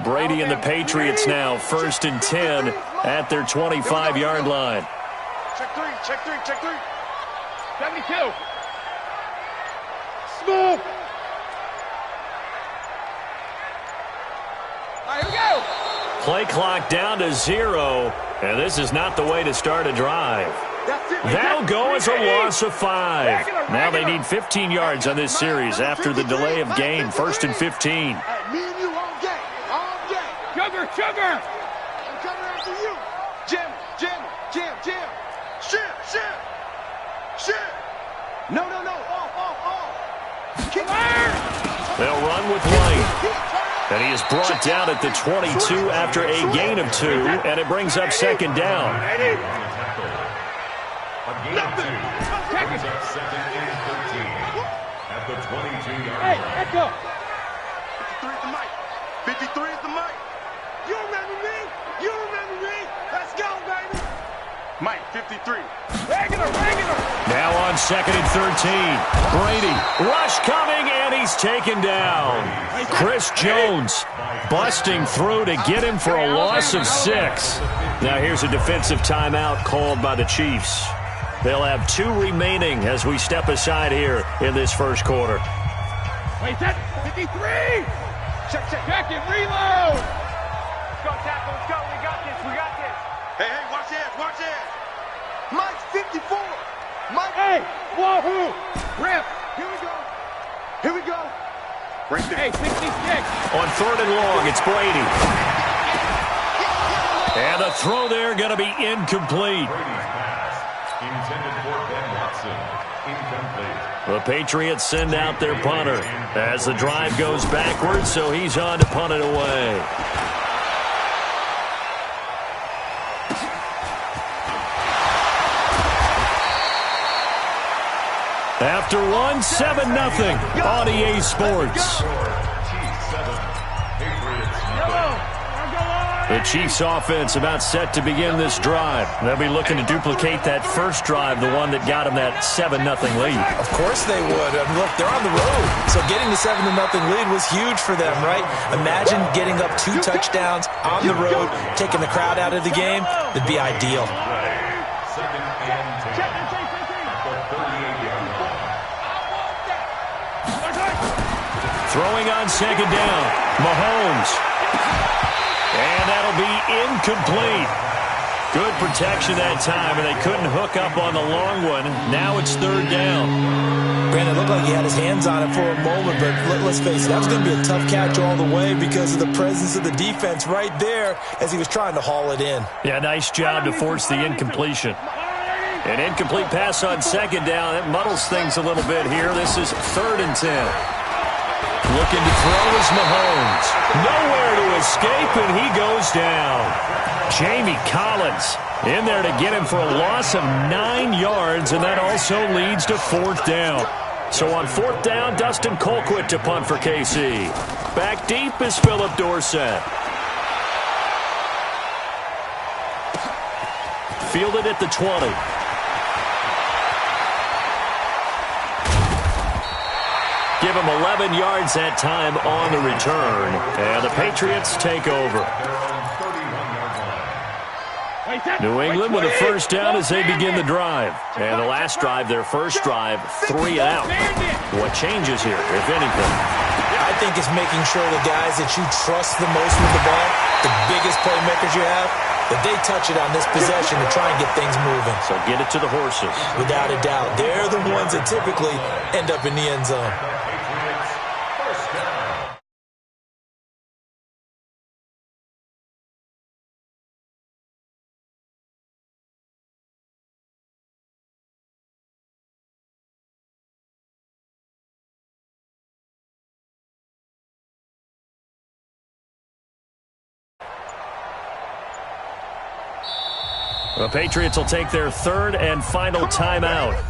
Brady and the Patriots now 1st and 10 at their 25-yard line. Check three. 72. Smooth. All right, here we go. Play clock down to 0, and this is not the way to start a drive. That'll go as a loss of 5. Now they need 15 yards on this series after the delay of game. 1st and 15. Me and you all game. Sugar. I'm coming after you. Jam. Shit. No. Off. Keep They'll run with Lane. And he is brought down at the 22 after a gain of 2, and it brings up 2nd down. A gain of 2 brings up 2nd and 13 at the 22-yard line. Hey, let's go. 53 is the mic. You remember me? Let's go, baby. Mike, 53. Regular. Now on 2nd and 13. Brady, rush coming, and he's taken down. Chris Jones busting through to get him for a loss of 6. Now here's a defensive timeout called by the Chiefs. They'll have 2 remaining as we step aside here in this first quarter. Wait, that 53! Check it, reload! Let's go, tackle, let's go. We got this. Hey, watch this. Mike, 54. Mike. Hey, wahoo! Rip! Here we go. Right there. Hey, 66! On 3rd and long, it's Brady. And the throw there going to be incomplete. Brady's pass intended for Ben Watson. Incomplete. The Patriots send out their punter as the drive goes backwards, so he's on to punt it away. After 1, 7-0 on EA Sports. Chiefs 7, Patriots nothing. The Chiefs offense about set to begin this drive. They'll be looking to duplicate that first drive, the one that got them that 7-0 lead. Of course they would. I mean, look, they're on the road. So getting the 7-0 lead was huge for them, right? Imagine getting up 2 touchdowns on the road, taking the crowd out of the game. It'd be ideal. 2nd and 10 at the 38-yard line. Throwing on 2nd down, Mahomes. And that'll be incomplete. Good protection that time, and they couldn't hook up on the long one. Now it's 3rd down. Brandon, it looked like he had his hands on it for a moment, but let's face it, that was going to be a tough catch all the way because of the presence of the defense right there as he was trying to haul it in. Yeah, nice job to force the incompletion. An incomplete pass on 2nd down. That muddles things a little bit here. This is 3rd and 10. Looking to throw is Mahomes. Nowhere to escape, and he goes down. Jamie Collins in there to get him for a loss of 9 yards, and that also leads to 4th down. So on 4th down, Dustin Colquitt to punt for KC. Back deep is Philip Dorsett. Fielded at the 20. Give him 11 yards that time on the return. And the Patriots take over. New England with a first down as they begin the drive. And the last drive, their first drive, 3 out. What changes here, if anything? I think it's making sure the guys that you trust the most with the ball, the biggest playmakers you have, that they touch it on this possession to try and get things moving. So get it to the horses. Without a doubt. They're the ones that typically end up in the end zone. The Patriots will take their 3rd and final timeout.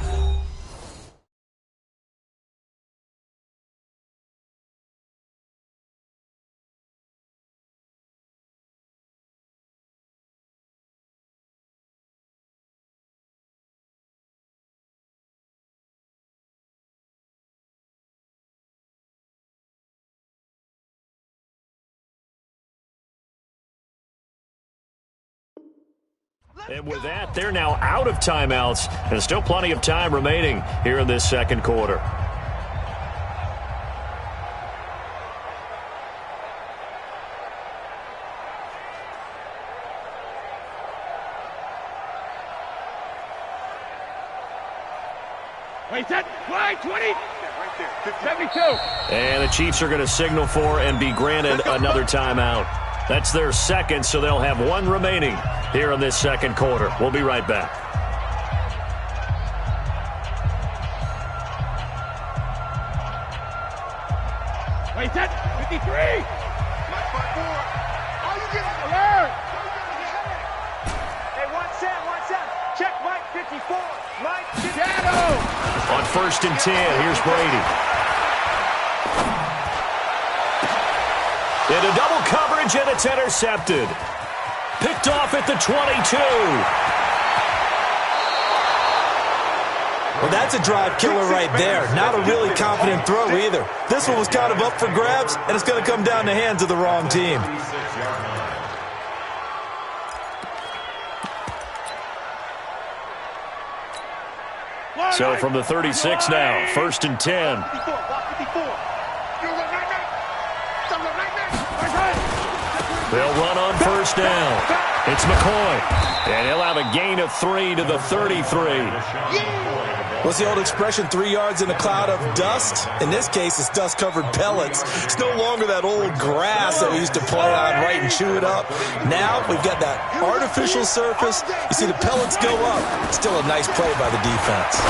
And with that, they're now out of timeouts, and still plenty of time remaining here in this second quarter. Wait, set, fly, 20. Right there, 72. And the Chiefs are going to signal for and be granted another timeout. That's their second, so they'll have one remaining here in this second quarter. We'll be right back. Wait, set, 53. Mike 5-4. All you get is Alert. Hey, 1-7. Check Mike 54. Mike 54. Shadow. On 1st and 10, here's Brady. Into double coverage, and it's intercepted. Picked off at the 22. Well, that's a drive killer right there. Not a really confident throw either. This one was kind of up for grabs, and it's going to come down the hands of the wrong team. So from the 36 now, 1st and 10. They'll run on 1st down. It's McCoy. And he'll have a gain of 3 to the 33. What's the old expression, 3 yards in a cloud of dust? In this case, it's dust-covered pellets. It's no longer that old grass that we used to play on, right, and chew it up. Now we've got that artificial surface. You see the pellets go up. Still a nice play by the defense.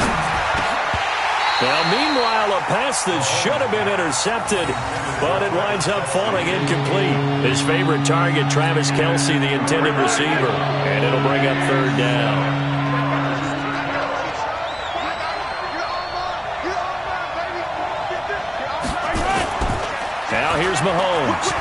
Now, meanwhile, a pass that should have been intercepted, but it winds up falling incomplete. His favorite target, Travis Kelce, the intended receiver, and it'll bring up 3rd down. Now here's Mahomes.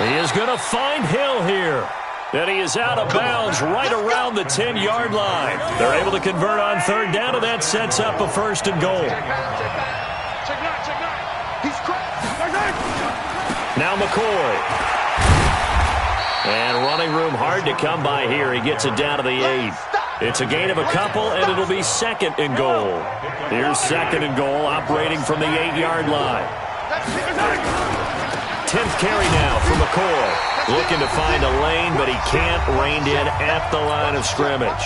He is going to find Hill here. And he is out of bounds right around the 10-yard line. They're able to convert on 3rd down, and that sets up a 1st and goal. Now McCoy. And running room hard to come by here. He gets it down to the 8. It's a gain of a couple, and it'll be 2nd and goal. Here's 2nd and goal, operating from the 8-yard line. 10th carry now for McCoy. Looking to find a lane, but he can't. Reined in at the line of scrimmage.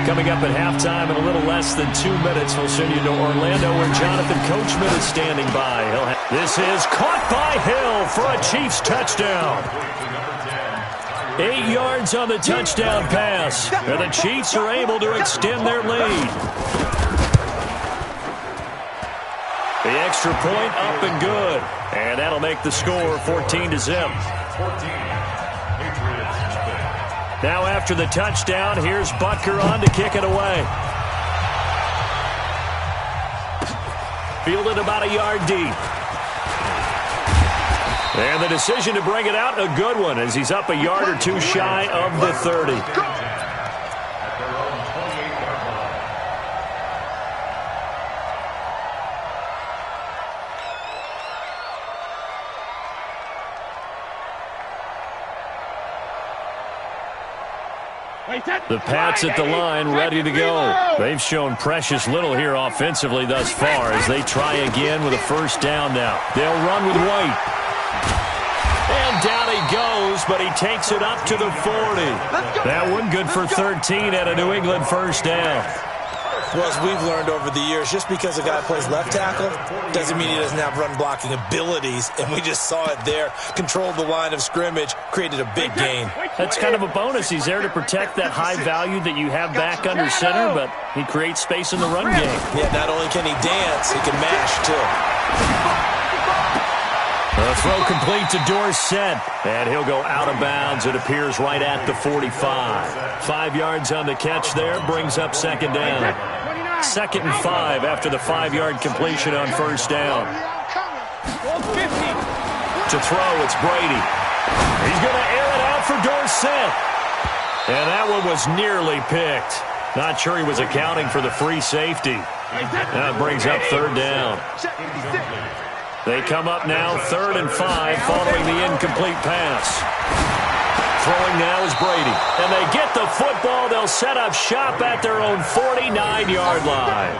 Coming up at halftime in a little less than 2 minutes, we'll send you to Orlando where Jonathan Coachman is standing by. This is caught by Hill for a Chiefs touchdown. 8 yards on the touchdown pass, and the Chiefs are able to extend their lead. The extra point up and good, and that'll make the score 14-0. Now after the touchdown, here's Butker on to kick it away. Fielded about a yard deep. And the decision to bring it out, a good one, as he's up a yard or two shy of the 30. The Pats at the line, ready to go. They've shown precious little here offensively thus far as they try again with a 1st down now. They'll run with White. And down he goes, but he takes it up to the 40. That one good for 13 at a New England 1st down. Well, as we've learned over the years, just because a guy plays left tackle doesn't mean he doesn't have run-blocking abilities, and we just saw it there. Controlled the line of scrimmage, created a big gain. That's kind of a bonus. He's there to protect that high value that you have back under center, but he creates space in the run game. Yeah, not only can he dance, he can mash, too. The throw complete to Dorsett, and he'll go out of bounds. It appears right at the 45. 5 yards on the catch there, brings up 2nd down. 2nd and 5 after the 5-yard completion on 1st down. To throw, it's Brady. He's going to air it out for Dorsett. And that one was nearly picked. Not sure he was accounting for the free safety. That brings up 3rd down. They come up now 3rd and 5 following the incomplete pass. Throwing now is Brady. And they get the football. They'll set up shop at their own 49-yard line.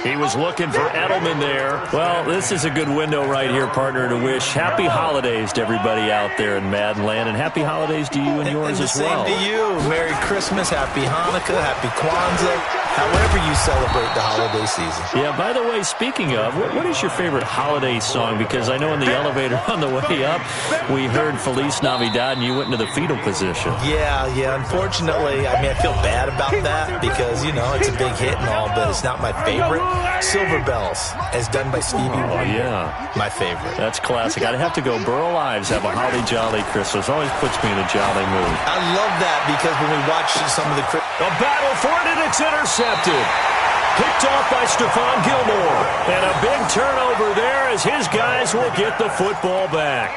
He was looking for Edelman there. Well, this is a good window right here, partner, to wish happy holidays to everybody out there in Madden Land. And happy holidays to you and yours as well. Same to you. Merry Christmas, Happy Hanukkah, Happy Kwanzaa, however you celebrate the holiday season. Yeah, by the way, speaking of, what is your favorite holiday song? Because I know in the elevator on the way up, we heard Feliz Navidad, and you went into the fetal position. Yeah. Unfortunately, I feel bad about that because, it's a big hit and all, but it's not my favorite. Silver Bells, as done by Stevie Wonder. Oh, yeah. My favorite. That's classic. I'd have to go Burl Ives, Have a Holly Jolly Christmas. Always puts me in a jolly mood. I love that because when we watch some of the... A battle for it, and it's intercepted. Picked off by Stephon Gilmore. And a big turnover there as his guys will get the football back.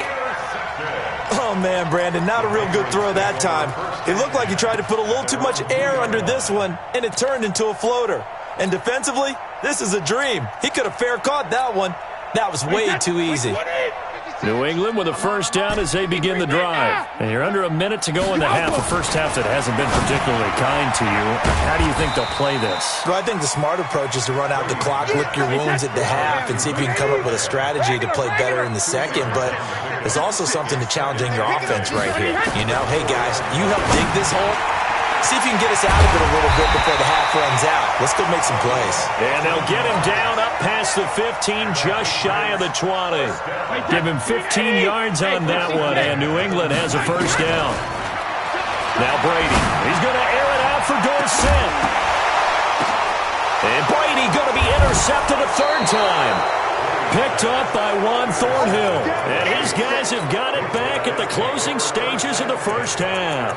Oh, man, Brandon, not a real good throw that time. It looked like he tried to put a little too much air under this one, and it turned into a floater. And defensively, this is a dream. He could have fair caught that one. That was way too easy. New England with a first down as they begin the drive. And you're under a minute to go in the half, a first half that hasn't been particularly kind to you. How do you think they'll play this? Well, I think the smart approach is to run out the clock, lick your wounds at the half, and see if you can come up with a strategy to play better in the second. But there's also something to challenging your offense right here. Hey, guys, you help dig this hole. See if you can get us out of it a little bit before the half runs out. Let's go make some plays. And they'll get him down up past the 15, just shy of the 20. Give him 15 yards on that one, and New England has a first down. Now Brady. He's going to air it out for Dorsett. And Brady going to be intercepted a third time. Picked up by Juan Thornhill. And his guys have got it back at the closing stages of the first half.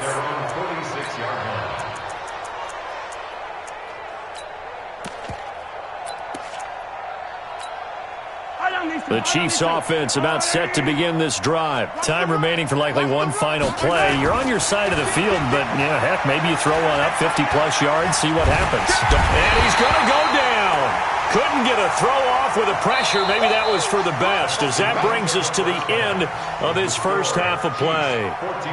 The Chiefs offense about set to begin this drive. Time remaining for likely one final play. You're on your side of the field, but heck, maybe you throw one up 50-plus yards, see what happens. And he's going to go down. Couldn't get a throw off with the pressure. Maybe that was for the best, as that brings us to the end of this first half of play.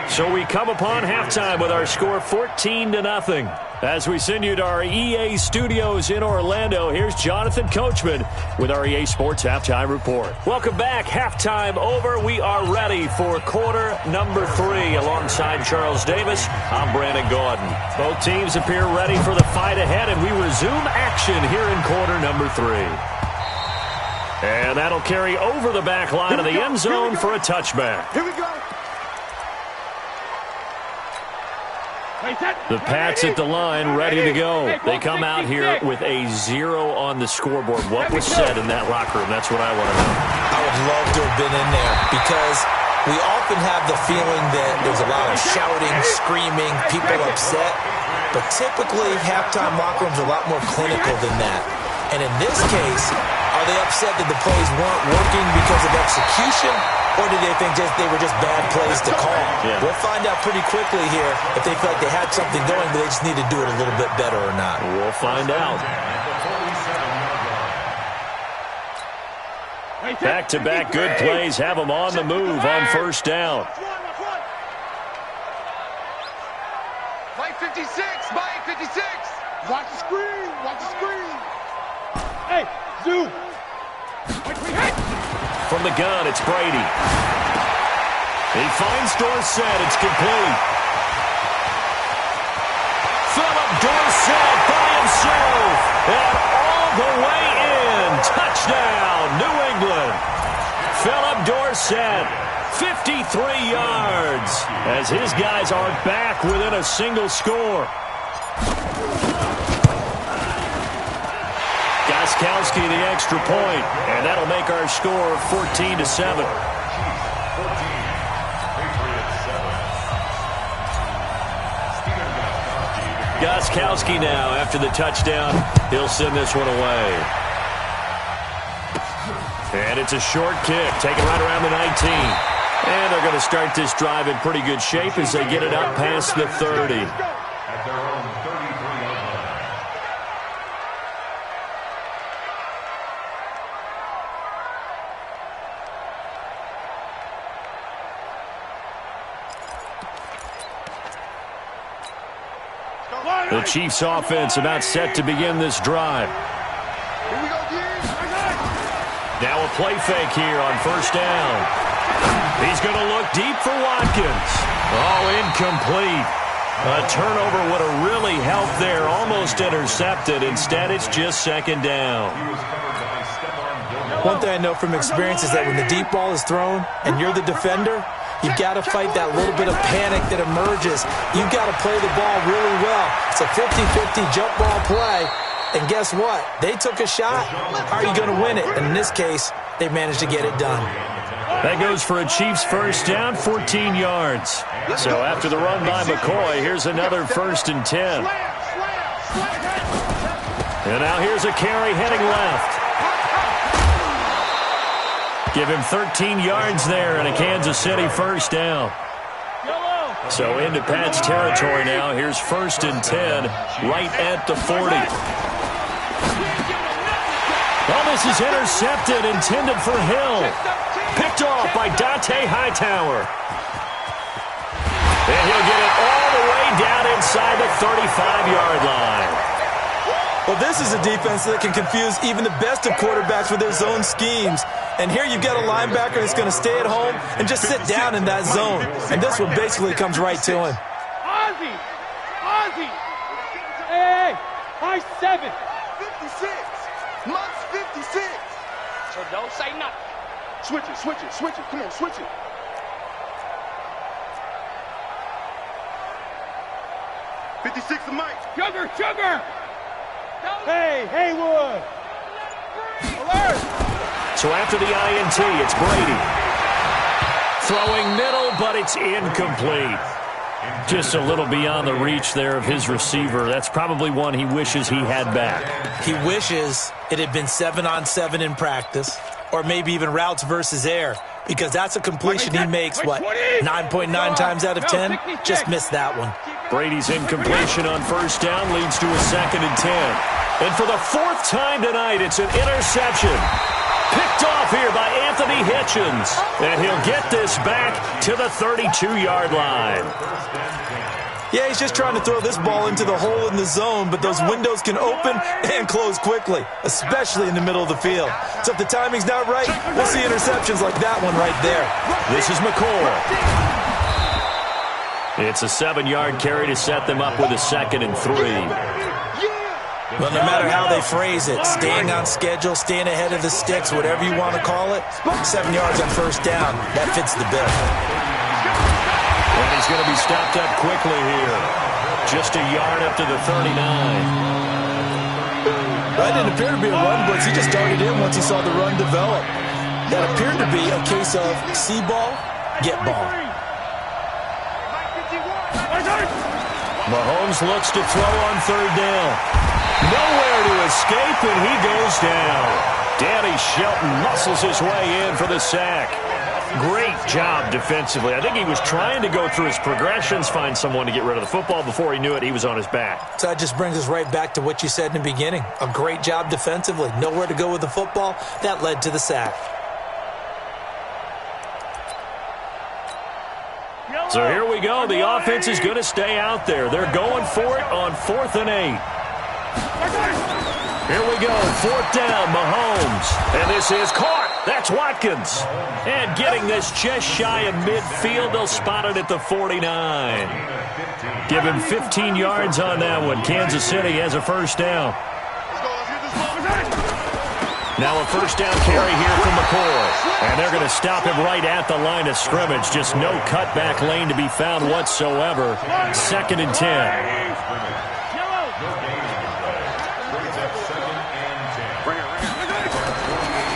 So we come upon halftime with our score 14-0. As we send you to our EA studios in Orlando, here's Jonathan Coachman with our EA Sports Halftime Report. Welcome back. Halftime over. We are ready for quarter number 3. Alongside Charles Davis, I'm Brandon Gordon. Both teams appear ready for the fight ahead, and we resume action here in quarter number 3. And that'll carry over the back line of the end zone for a touchback. Here we go. The Pats at the line, ready to go. They come out here with a 0 on the scoreboard. What was said in that locker room? That's what I want to know. I would love to have been in there because we often have the feeling that there's a lot of shouting, screaming, people upset. But typically, halftime locker rooms are a lot more clinical than that. And in this case, are they upset that the plays weren't working because of execution? Or do they think they were just bad plays to call? Yeah. We'll find out pretty quickly here if they feel like they had something going, but they just need to do it a little bit better or not. We'll find out. Back-to-back good plays have them on the move on first down. Mike 56, Mike 56. Watch the screen, watch the screen. Hey, Zoo. From the gun, it's Brady. He finds Dorsett. It's complete. Philip Dorsett by himself. And all the way in. Touchdown, New England. Philip Dorsett, 53 yards. As his guys are back within a single score. Gostkowski the extra point, and that'll make our score 14-7. Gostkowski now, after the touchdown, he'll send this one away. And it's a short kick, taken right around the 19. And they're going to start this drive in pretty good shape as they get it up past the 30. The Chiefs offense about set to begin this drive. Here we go, kids. Now a play fake here on first down. He's going to look deep for Watkins. Oh, incomplete. A turnover would have really helped there. Almost intercepted. Instead, it's just second down. One thing I know from experience is that when the deep ball is thrown and you're the defender, you've got to fight that little bit of panic that emerges. You've got to play the ball really well. It's a 50-50 jump ball play. And guess what? They took a shot. How are you going to win it? And in this case, they managed to get it done. That goes for a Chiefs first down, 14 yards. So after the run by McCoy, here's another 1st and 10. And now here's a carry heading left. Give him 13 yards there and a Kansas City first down. So into Pat's territory now. Here's 1st and 10 right at the 40. Oh, this is intercepted, intended for Hill. Picked off by Dante Hightower. And he'll get it all the way down inside the 35-yard line. Well, this is a defense that can confuse even the best of quarterbacks with their zone schemes. And here you've got a linebacker that's going to stay at home and just sit down in that zone. And this one basically comes right to him. Ozzy! Ozzy! Hey, high 7. 56. Monk's 56. So don't say nothing. Switch it, switch it, switch it. Come on, switch it. $56 to Mike. Sugar, sugar! Hey, Haywood! Alert! So after the INT, it's Brady. Throwing middle, but it's incomplete. Just a little beyond the reach there of his receiver. That's probably one he wishes he had back. He wishes it had been 7-on-7 in practice, or maybe even routes versus air, because that's a completion he makes, what, 9.9 times out of 10? Just missed that one. Brady's incompletion on first down leads to a 2nd and 10. And for the 4th time tonight, it's an interception. Picked off here by Anthony Hitchens. And he'll get this back to the 32-yard line. Yeah, he's just trying to throw this ball into the hole in the zone, but those windows can open and close quickly, especially in the middle of the field. So if the timing's not right, we'll see interceptions like that one right there. This is McCoy. It's a 7-yard carry to set them up with a 2nd and 3. Well, no matter how they phrase it, staying on schedule, staying ahead of the sticks, whatever you want to call it, 7 yards on first down, that fits the bill. And he's going to be stopped up quickly here. Just a yard up to the 39. That didn't appear to be a run blitz. He just darted in once he saw the run develop. That appeared to be a case of see ball, get ball. Mahomes looks to throw on 3rd down. Nowhere to escape, and he goes down. Danny Shelton muscles his way in for the sack. Great job defensively. I think he was trying to go through his progressions, find someone to get rid of the football. Before he knew it, he was on his back. So that just brings us right back to what you said in the beginning. A great job defensively. Nowhere to go with the football. That led to the sack. So here we go. The offense is going to stay out there. They're going for it on 4th and 8. Here we go. 4th down, Mahomes. And this is caught. That's Watkins. And getting this just shy of midfield. They'll spot it at the 49. Give him 15 yards on that one. Kansas City has a first down. Now a first down carry here from McCoy. And they're going to stop him right at the line of scrimmage. Just no cutback lane to be found whatsoever. 2nd and 10.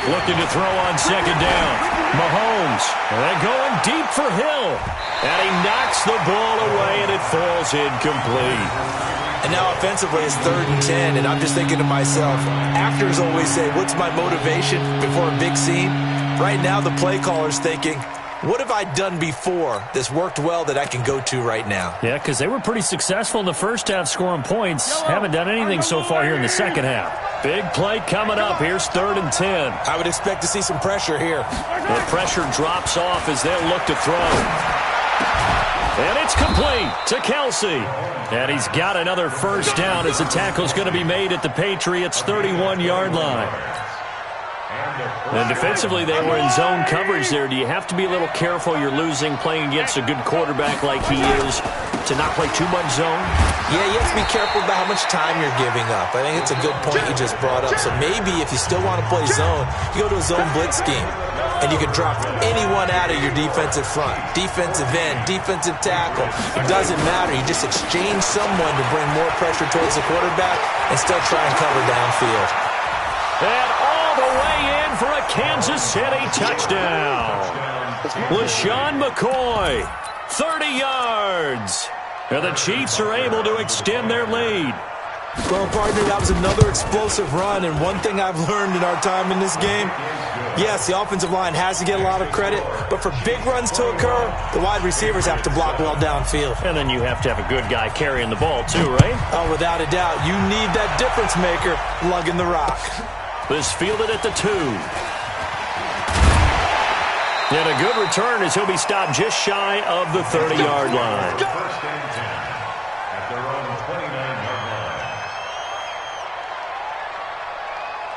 Looking to throw on 2nd down. Mahomes. And going deep for Hill. And he knocks the ball away, and it falls incomplete. And now offensively it's 3rd and 10, and I'm just thinking to myself, actors always say, what's my motivation before a big scene? Right now the play caller's thinking, what have I done before that's worked well that I can go to right now? Yeah, because they were pretty successful in the first half scoring points. Haven't done anything so far here in the second half. Big play coming up. Here's 3rd and 10. I would expect to see some pressure here. The pressure drops off as they'll look to throw. And it's complete to Kelsey. And he's got another first down as the tackle's going to be made at the Patriots' 31-yard line. And defensively, they were in zone coverage there. Do you have to be a little careful? You're losing playing against a good quarterback like he is to not play too much zone? Yeah, you have to be careful about how much time you're giving up. I think it's a good point you just brought up. So maybe if you still want to play zone, you go to a zone blitz scheme. And you can drop anyone out of your defensive front. Defensive end, defensive tackle. It doesn't matter. You just exchange someone to bring more pressure towards the quarterback and still try and cover downfield. And all the way in for a Kansas City touchdown. LaShawn McCoy, 30 yards. And the Chiefs are able to extend their lead. Well, partner, that was another explosive run. And one thing I've learned in our time in this game, yes, the offensive line has to get a lot of credit, but for big runs to occur, the wide receivers have to block well downfield. And then you have to have a good guy carrying the ball too, right? Oh, without a doubt. You need that difference maker lugging the rock. This fielded at the 2. And a good return as he'll be stopped just shy of the 30-yard line. First and 10 at their own 29-yard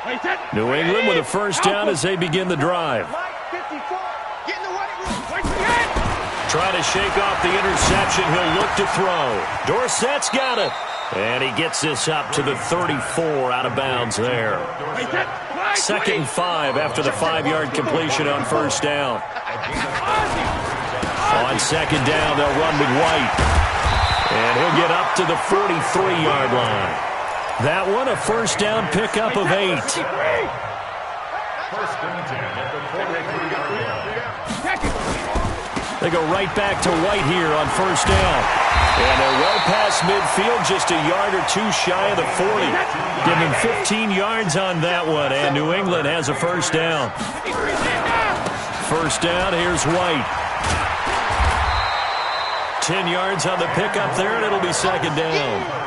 line. New England with a first down as they begin the drive. Trying to shake off the interception. He'll look to throw. Dorsett's got it. And he gets this up to the 34 out of bounds there. 2nd and 5 after the 5-yard completion on first down. On 2nd down, they'll run with White. And he'll get up to the 43-yard line. That one, a first down pickup of 8. First and 10 at the 43-yard line. They go right back to White here on first down. And they're well past midfield, just a yard or two shy of the 40. Give him 15 yards on that one, and New England has a first down. First down, here's White. 10 yards on the pickup there, and it'll be 2nd down.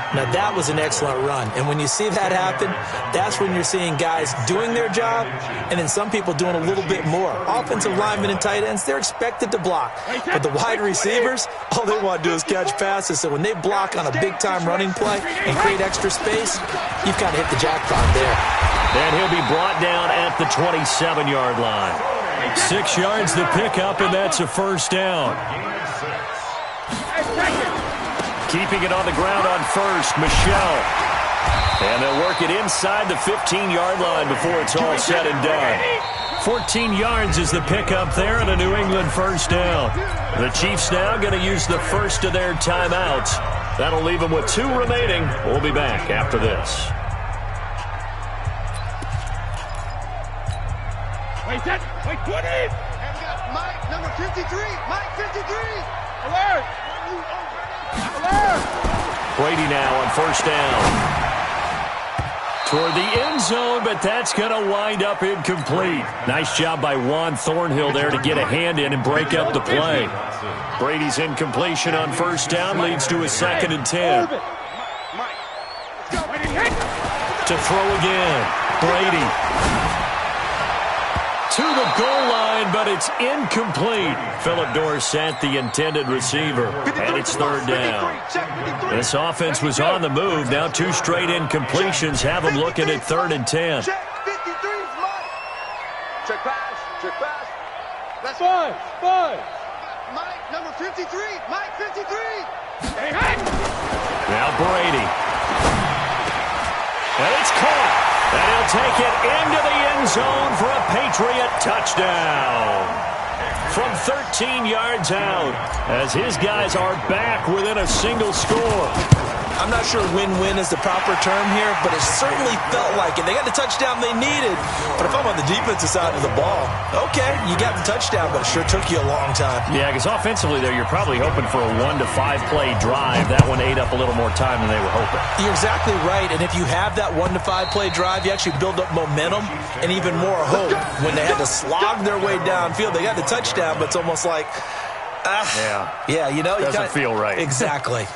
Now, that was an excellent run. And when you see that happen, that's when you're seeing guys doing their job and then some people doing a little bit more. Offensive linemen and tight ends, they're expected to block. But the wide receivers, all they want to do is catch passes. So when they block on a big-time running play and create extra space, you've kind of hit the jackpot there. And he'll be brought down at the 27-yard line. 6 yards to pick up, and that's a first down. Keeping it on the ground on first, Michelle. And they'll work it inside the 15-yard line before it's all said and done. 14 yards is the pickup there and a New England first down. The Chiefs now going to use the first of their timeouts. That'll leave them with 2 remaining. We'll be back after this. Wait, put it! And we got Mike, number 53. Mike, 53. Alert! Alert! Brady now on first down. Toward the end zone, but that's going to wind up incomplete. Nice job by Juan Thornhill there to get a hand in and break up the play. Brady's incompletion on first down leads to a 2nd and 10. To throw again, Brady. To the goal line, but it's incomplete. Philip Dorsett, the intended receiver, and it's 3rd down. This offense was on the move. Now 2 straight incompletions have them looking at 3rd and 10. Check 53 is Mike. Check pass. Check pass. That's Five. Mike, number 53. Mike, 53. Hey, hey! Now Brady. And it's caught. And he'll take it into the end zone for a Patriot touchdown. From 13 yards out, as his guys are back within a single score. I'm not sure win-win is the proper term here, but it certainly felt like it. They got the touchdown they needed, but if I'm on the defensive side of the ball, okay, you got the touchdown, but it sure took you a long time. Yeah, because offensively there, you're probably hoping for a 1 to 5 play drive. That one ate up a little more time than they were hoping. You're exactly right, and if you have that 1 to 5 play drive, you actually build up momentum and even more hope. When they had to slog their way downfield, they got the touchdown, but it's almost like, yeah, you know, doesn't feel right. Exactly.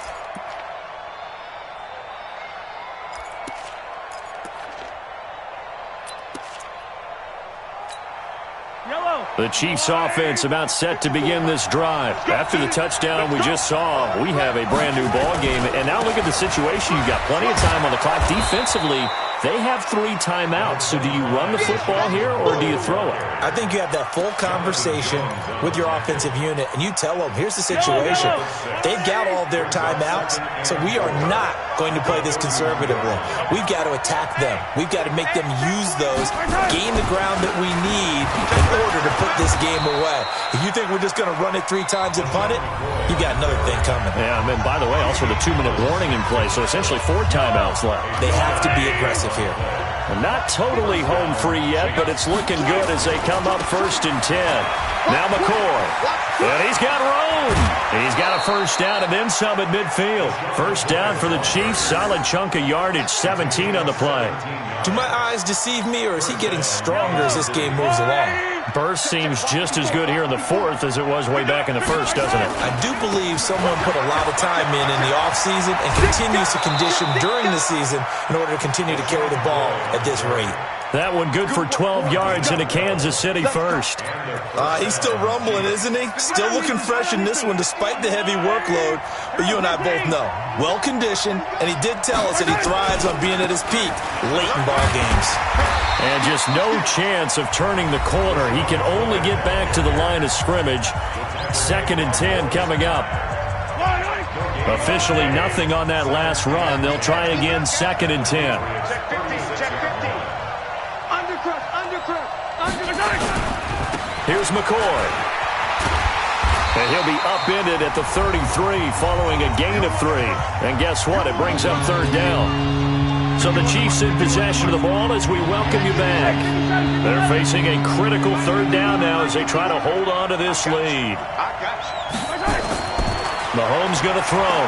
The Chiefs offense about set to begin this drive. After the touchdown we just saw, we have a brand new ball game. And now look at the situation. You've got plenty of time on the clock. Defensively, they have 3 timeouts. So do you run the football here or do you throw it? I think you have that full conversation with your offensive unit, and you tell them, here's the situation. They've got all their timeouts, so we are not going to play this conservatively. We've got to attack them. We've got to make them use those, gain the ground that we need in order to put this game away. If you think we're just going to run it 3 times and punt it, you got another thing coming. Yeah, and by the way, also the 2-minute warning in play, so essentially 4 timeouts left. They have to be aggressive here. Not totally home free yet, but it's looking good as they come up 1st and 10. Now McCoy. And he's got room. He's got a first down and then some at midfield. First down for the Chiefs. Solid chunk of yardage. 17 on the play. Do my eyes deceive me, or is he getting stronger as this game moves along? Burst seems just as good here in the 4th as it was way back in the 1st, doesn't it? I do believe someone put a lot of time in the offseason and continues to condition during the season in order to continue to carry the ball at this rate. That one good for 12 yards into Kansas City first. He's still rumbling, isn't he? Still looking fresh in this one despite the heavy workload. But you and I both know, well-conditioned, and he did tell us that he thrives on being at his peak late in ball games. And just no chance of turning the corner. He can only get back to the line of scrimmage. 2nd and 10 coming up. Officially nothing on that last run. They'll try again 2nd and 10. Check 50, check 50. Undercrook. Here's McCoy. And he'll be upended at the 33 following a gain of 3. And guess what? It brings up 3rd down. So the Chiefs in possession of the ball as we welcome you back. They're facing a critical 3rd down now as they try to hold on to this lead. Mahomes going to throw.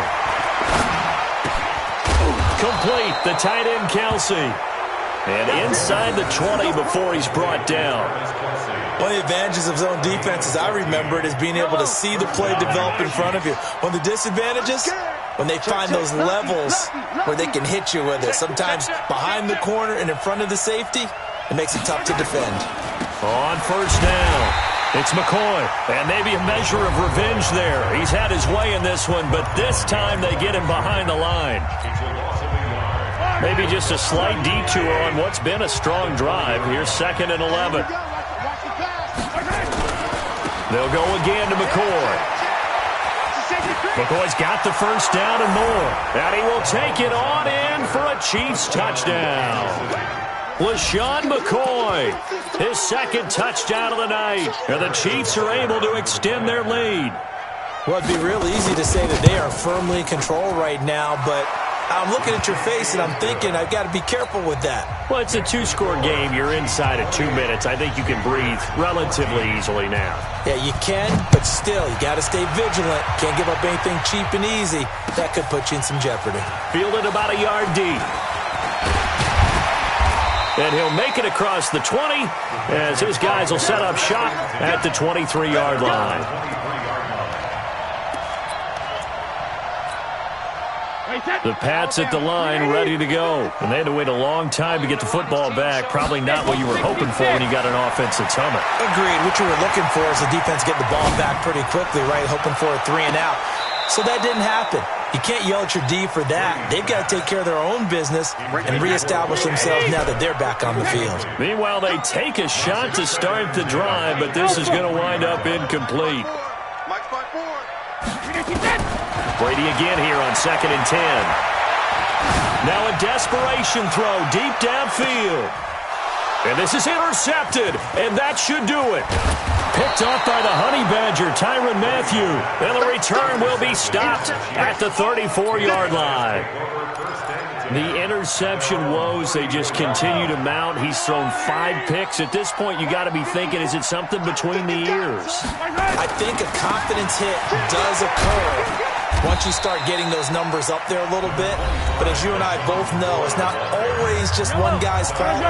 Complete. The tight end, Kelsey. And inside the 20 before he's brought down. One of the advantages of zone defense, as I remember it, is being able to see the play develop in front of you. One of the disadvantages, when they find those levels where they can hit you with it. Sometimes behind the corner and in front of the safety, it makes it tough to defend. On 1st down, it's McCoy. And maybe a measure of revenge there. He's had his way in this one, but this time they get him behind the line. Maybe just a slight detour on what's been a strong drive. Here's 2nd and 11. They'll go again to McCoy. McCoy's got the first down and more. And he will take it on in for a Chiefs touchdown. LaShawn McCoy, his 2nd touchdown of the night. And the Chiefs are able to extend their lead. Well, it'd be real easy to say that they are firmly in control right now, but I'm looking at your face and I'm thinking I've got to be careful with that. Well, it's a 2-score game. You're inside of 2 minutes. I think you can breathe relatively easily now. Yeah, you can, but still, you got to stay vigilant. Can't give up anything cheap and easy. That could put you in some jeopardy. Fielded about a yard deep. And he'll make it across the 20 as his guys will set up shop at the 23-yard line. The Pats at the line, ready to go. And they had to wait a long time to get the football back. Probably not what you were hoping for when you got an offense that's humming. Agreed. What you were looking for is the defense get the ball back pretty quickly, right? Hoping for a 3 and out. So that didn't happen. You can't yell at your D for that. They've got to take care of their own business and reestablish themselves now that they're back on the field. Meanwhile, they take a shot to start the drive, but this is going to wind up incomplete. Brady again here on 2nd and 10. Now a desperation throw deep downfield. And this is intercepted, and that should do it. Picked off by the Honey Badger, Tyrann Mathieu. And the return will be stopped at the 34-yard line. The interception woes, they just continue to mount. He's thrown 5 picks. At this point, you got to be thinking, is it something between the ears? I think a confidence hit does occur once you start getting those numbers up there a little bit. But as you and I both know, it's not always just one guy's fault.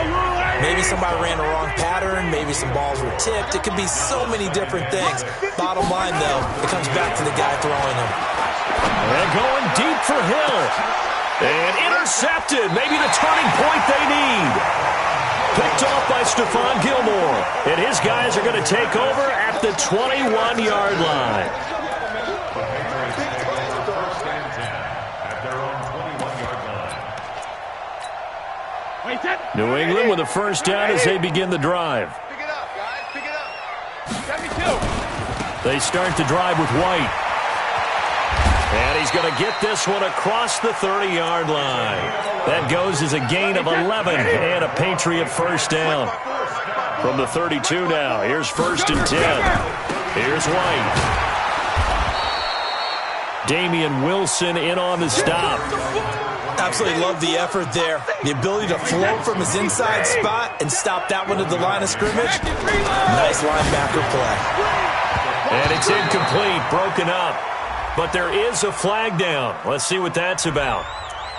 Maybe somebody ran a wrong pattern. Maybe some balls were tipped. It could be so many different things. Bottom line, though, it comes back to the guy throwing them. And going deep for Hill. And intercepted. Maybe the turning point they need. Picked off by Stephon Gilmore. And his guys are going to take over at the 21-yard line. The Patriots take over first and 10 at their own 21-yard line. New England with a first down as they begin the drive. Pick it up, guys. Pick it up. They start the drive with White. And he's going to get this one across the 30-yard line. That goes as a gain of 11 and a Patriot first down. From the 32 now, here's first and 10. Here's White. Damian Wilson in on the stop. Absolutely love the effort there. The ability to float from his inside spot and stop that one at the line of scrimmage. Nice linebacker play. And it's incomplete, broken up. But there is a flag down. Let's see what that's about.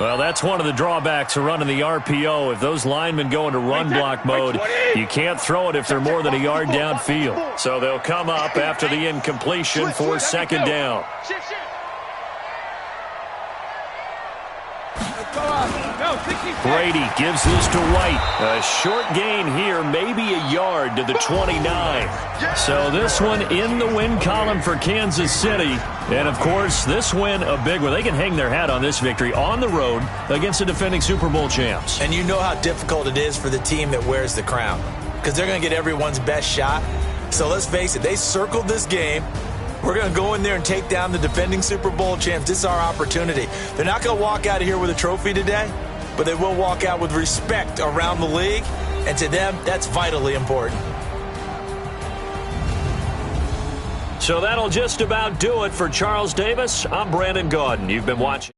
Well, that's one of the drawbacks of running the RPO. If those linemen go into run block mode, you can't throw it if they're more than a yard downfield. So they'll come up after the incompletion for second down. Brady gives this to White. A short gain here, maybe a yard to the 29. So this one in the win column for Kansas City. And, of course, this win a big one. They can hang their hat on this victory on the road against the defending Super Bowl champs. And you know how difficult it is for the team that wears the crown, because they're going to get everyone's best shot. So let's face it, they circled this game. We're going to go in there and take down the defending Super Bowl champs. This is our opportunity. They're not going to walk out of here with a trophy today, but they will walk out with respect around the league. And to them, that's vitally important. So that'll just about do it for Charles Davis. I'm Brandon Gaudin. You've been watching.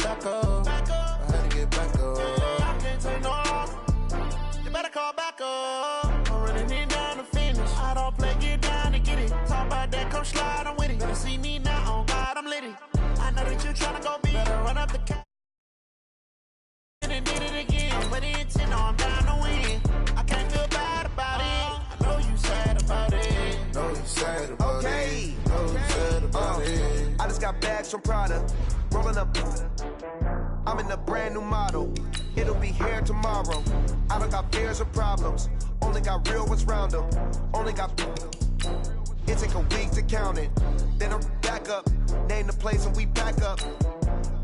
back up. I had to get back up. I can't take no loss. You better call back up. I'm running it down to finish. I don't play, get down to get it. Talk about that, come slide, I'm with it. Better see me now, on God, I'm litty. I know that you tryna go big. Better run up the cap. And did it again. But the intent, no, I'm down to win. I can't feel bad about it. I know you sad about it. Know you sad about it. Know you sad about it. I just got bags from Prada. Rolling up. I'm in a brand new model. It'll be here tomorrow. I don't got fears or problems. Only got real ones round them. Only got. It take a week to count it. Then I'm back up. Name the place and we back up.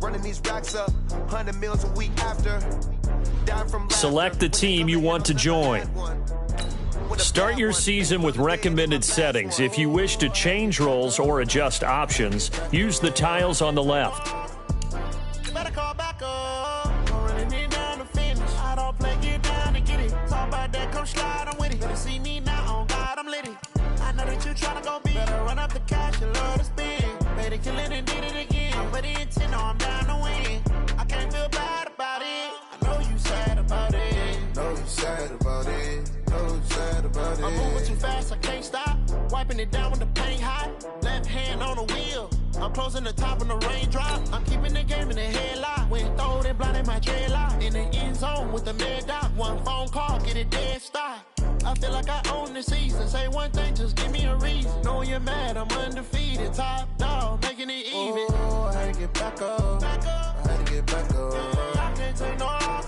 Running these racks up. 100 meals a week after. Down from Select the team you want to join. Start your season with recommended settings. If you wish to change roles or adjust options, use the tiles on the left. You better call back up. I'm running it down to finish. I don't play, get down to get it. Talk about that, come slide, I'm with it. Better see me now, on God, I'm litty. I know that you tryna go big. Better run up the cash. Wiping it down when the paint hot. Left hand on the wheel. I'm closing the top when the raindrop. I'm keeping the game in the headlock. When throwed and blinded my dreadlock. In the end zone with the mad dot. One phone call, get it dead stop. I feel like I own the season. Say one thing, just give me a reason. Knowing you're mad, I'm undefeated. Top dog, making it even. Oh, I had to get back up. I had to get back up. I can't take no loss.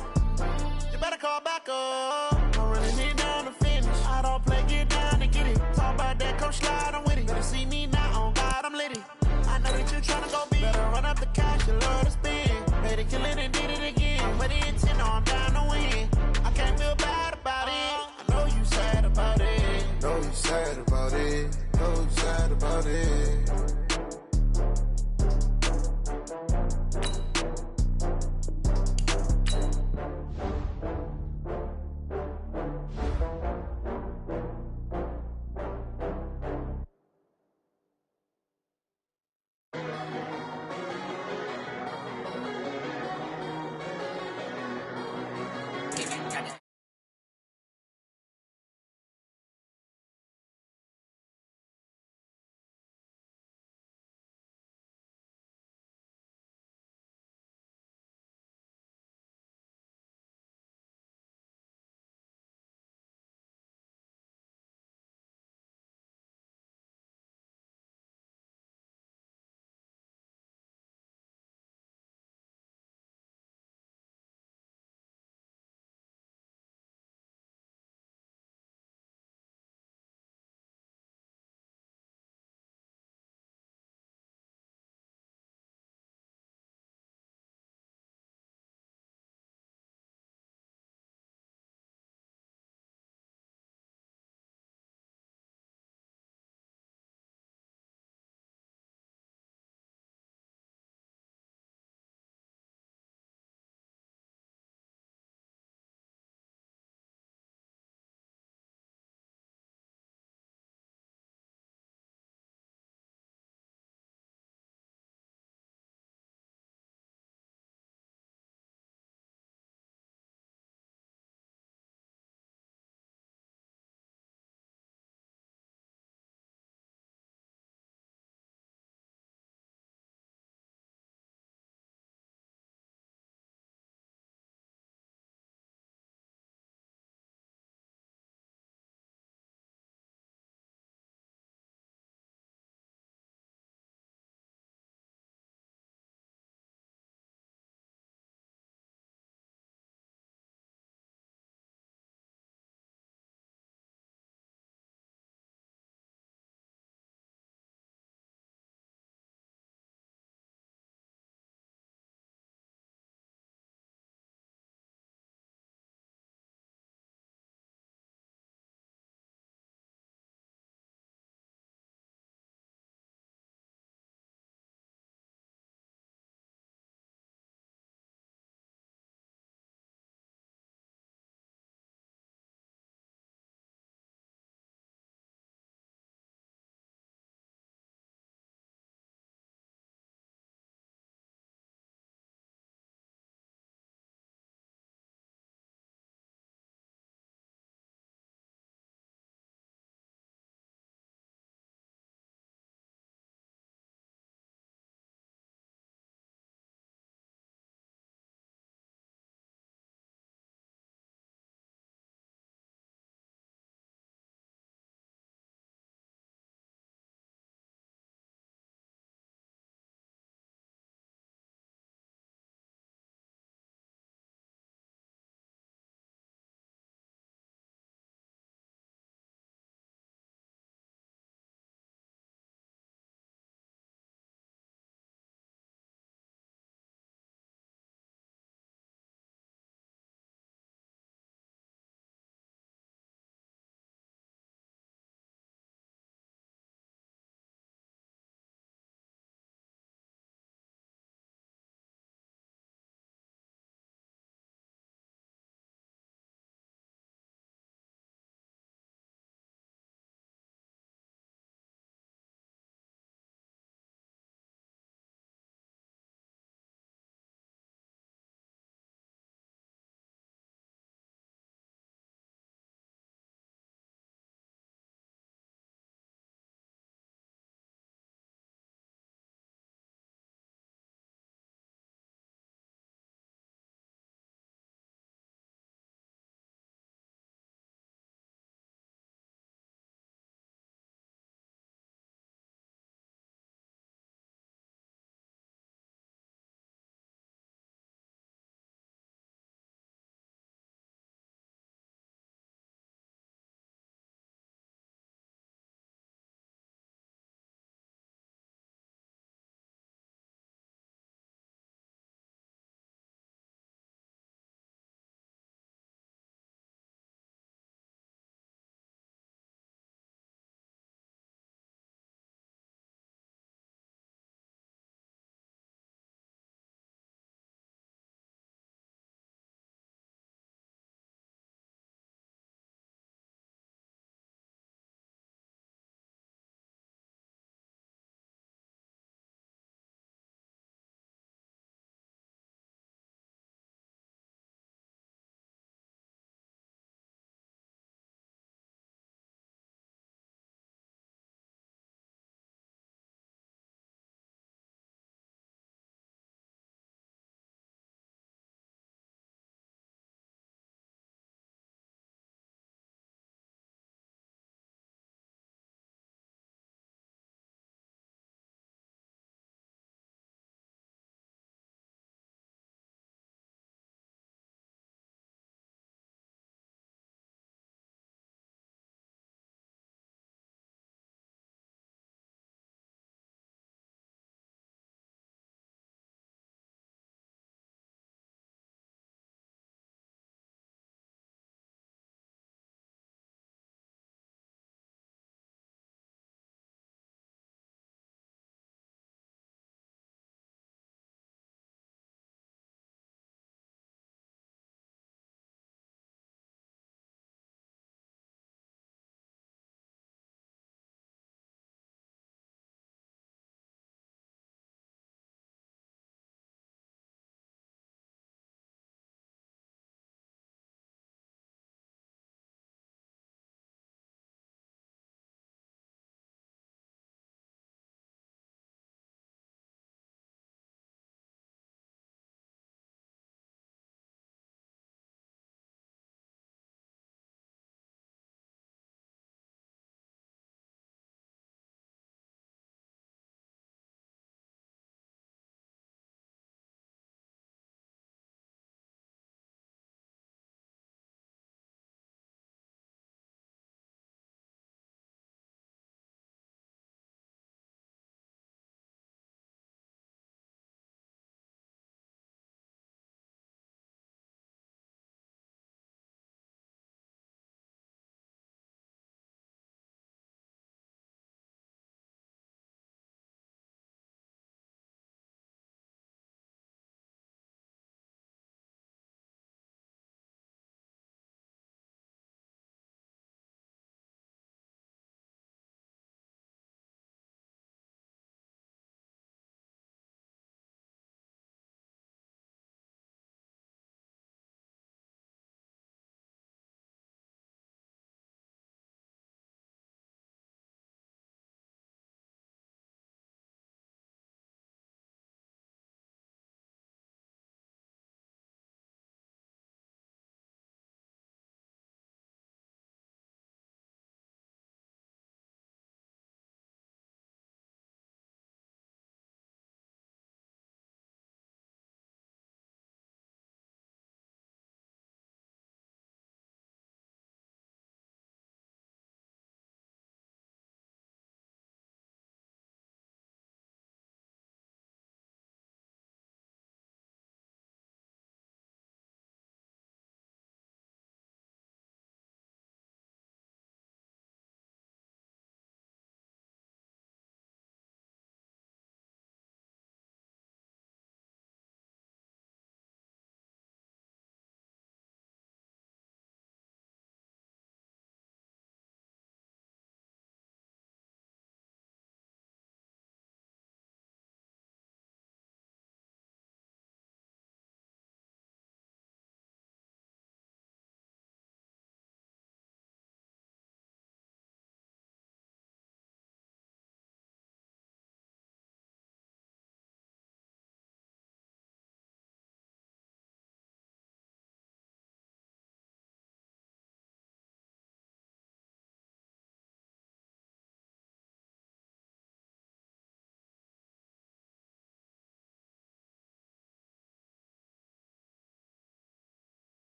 You better call back up. I'm running it down to finish. I don't play, get down to get it. Talk about that, come slide, I'm with it. Better see me now, on God, I'm litty. I know that you're trying to go big. Better run up the cash, you love to spend. Made it, kill it, and did it again. I'm with the intent, no, I'm down to win. I can't feel bad about it. I know you sad about it. Know you sad about it. Know you sad about it.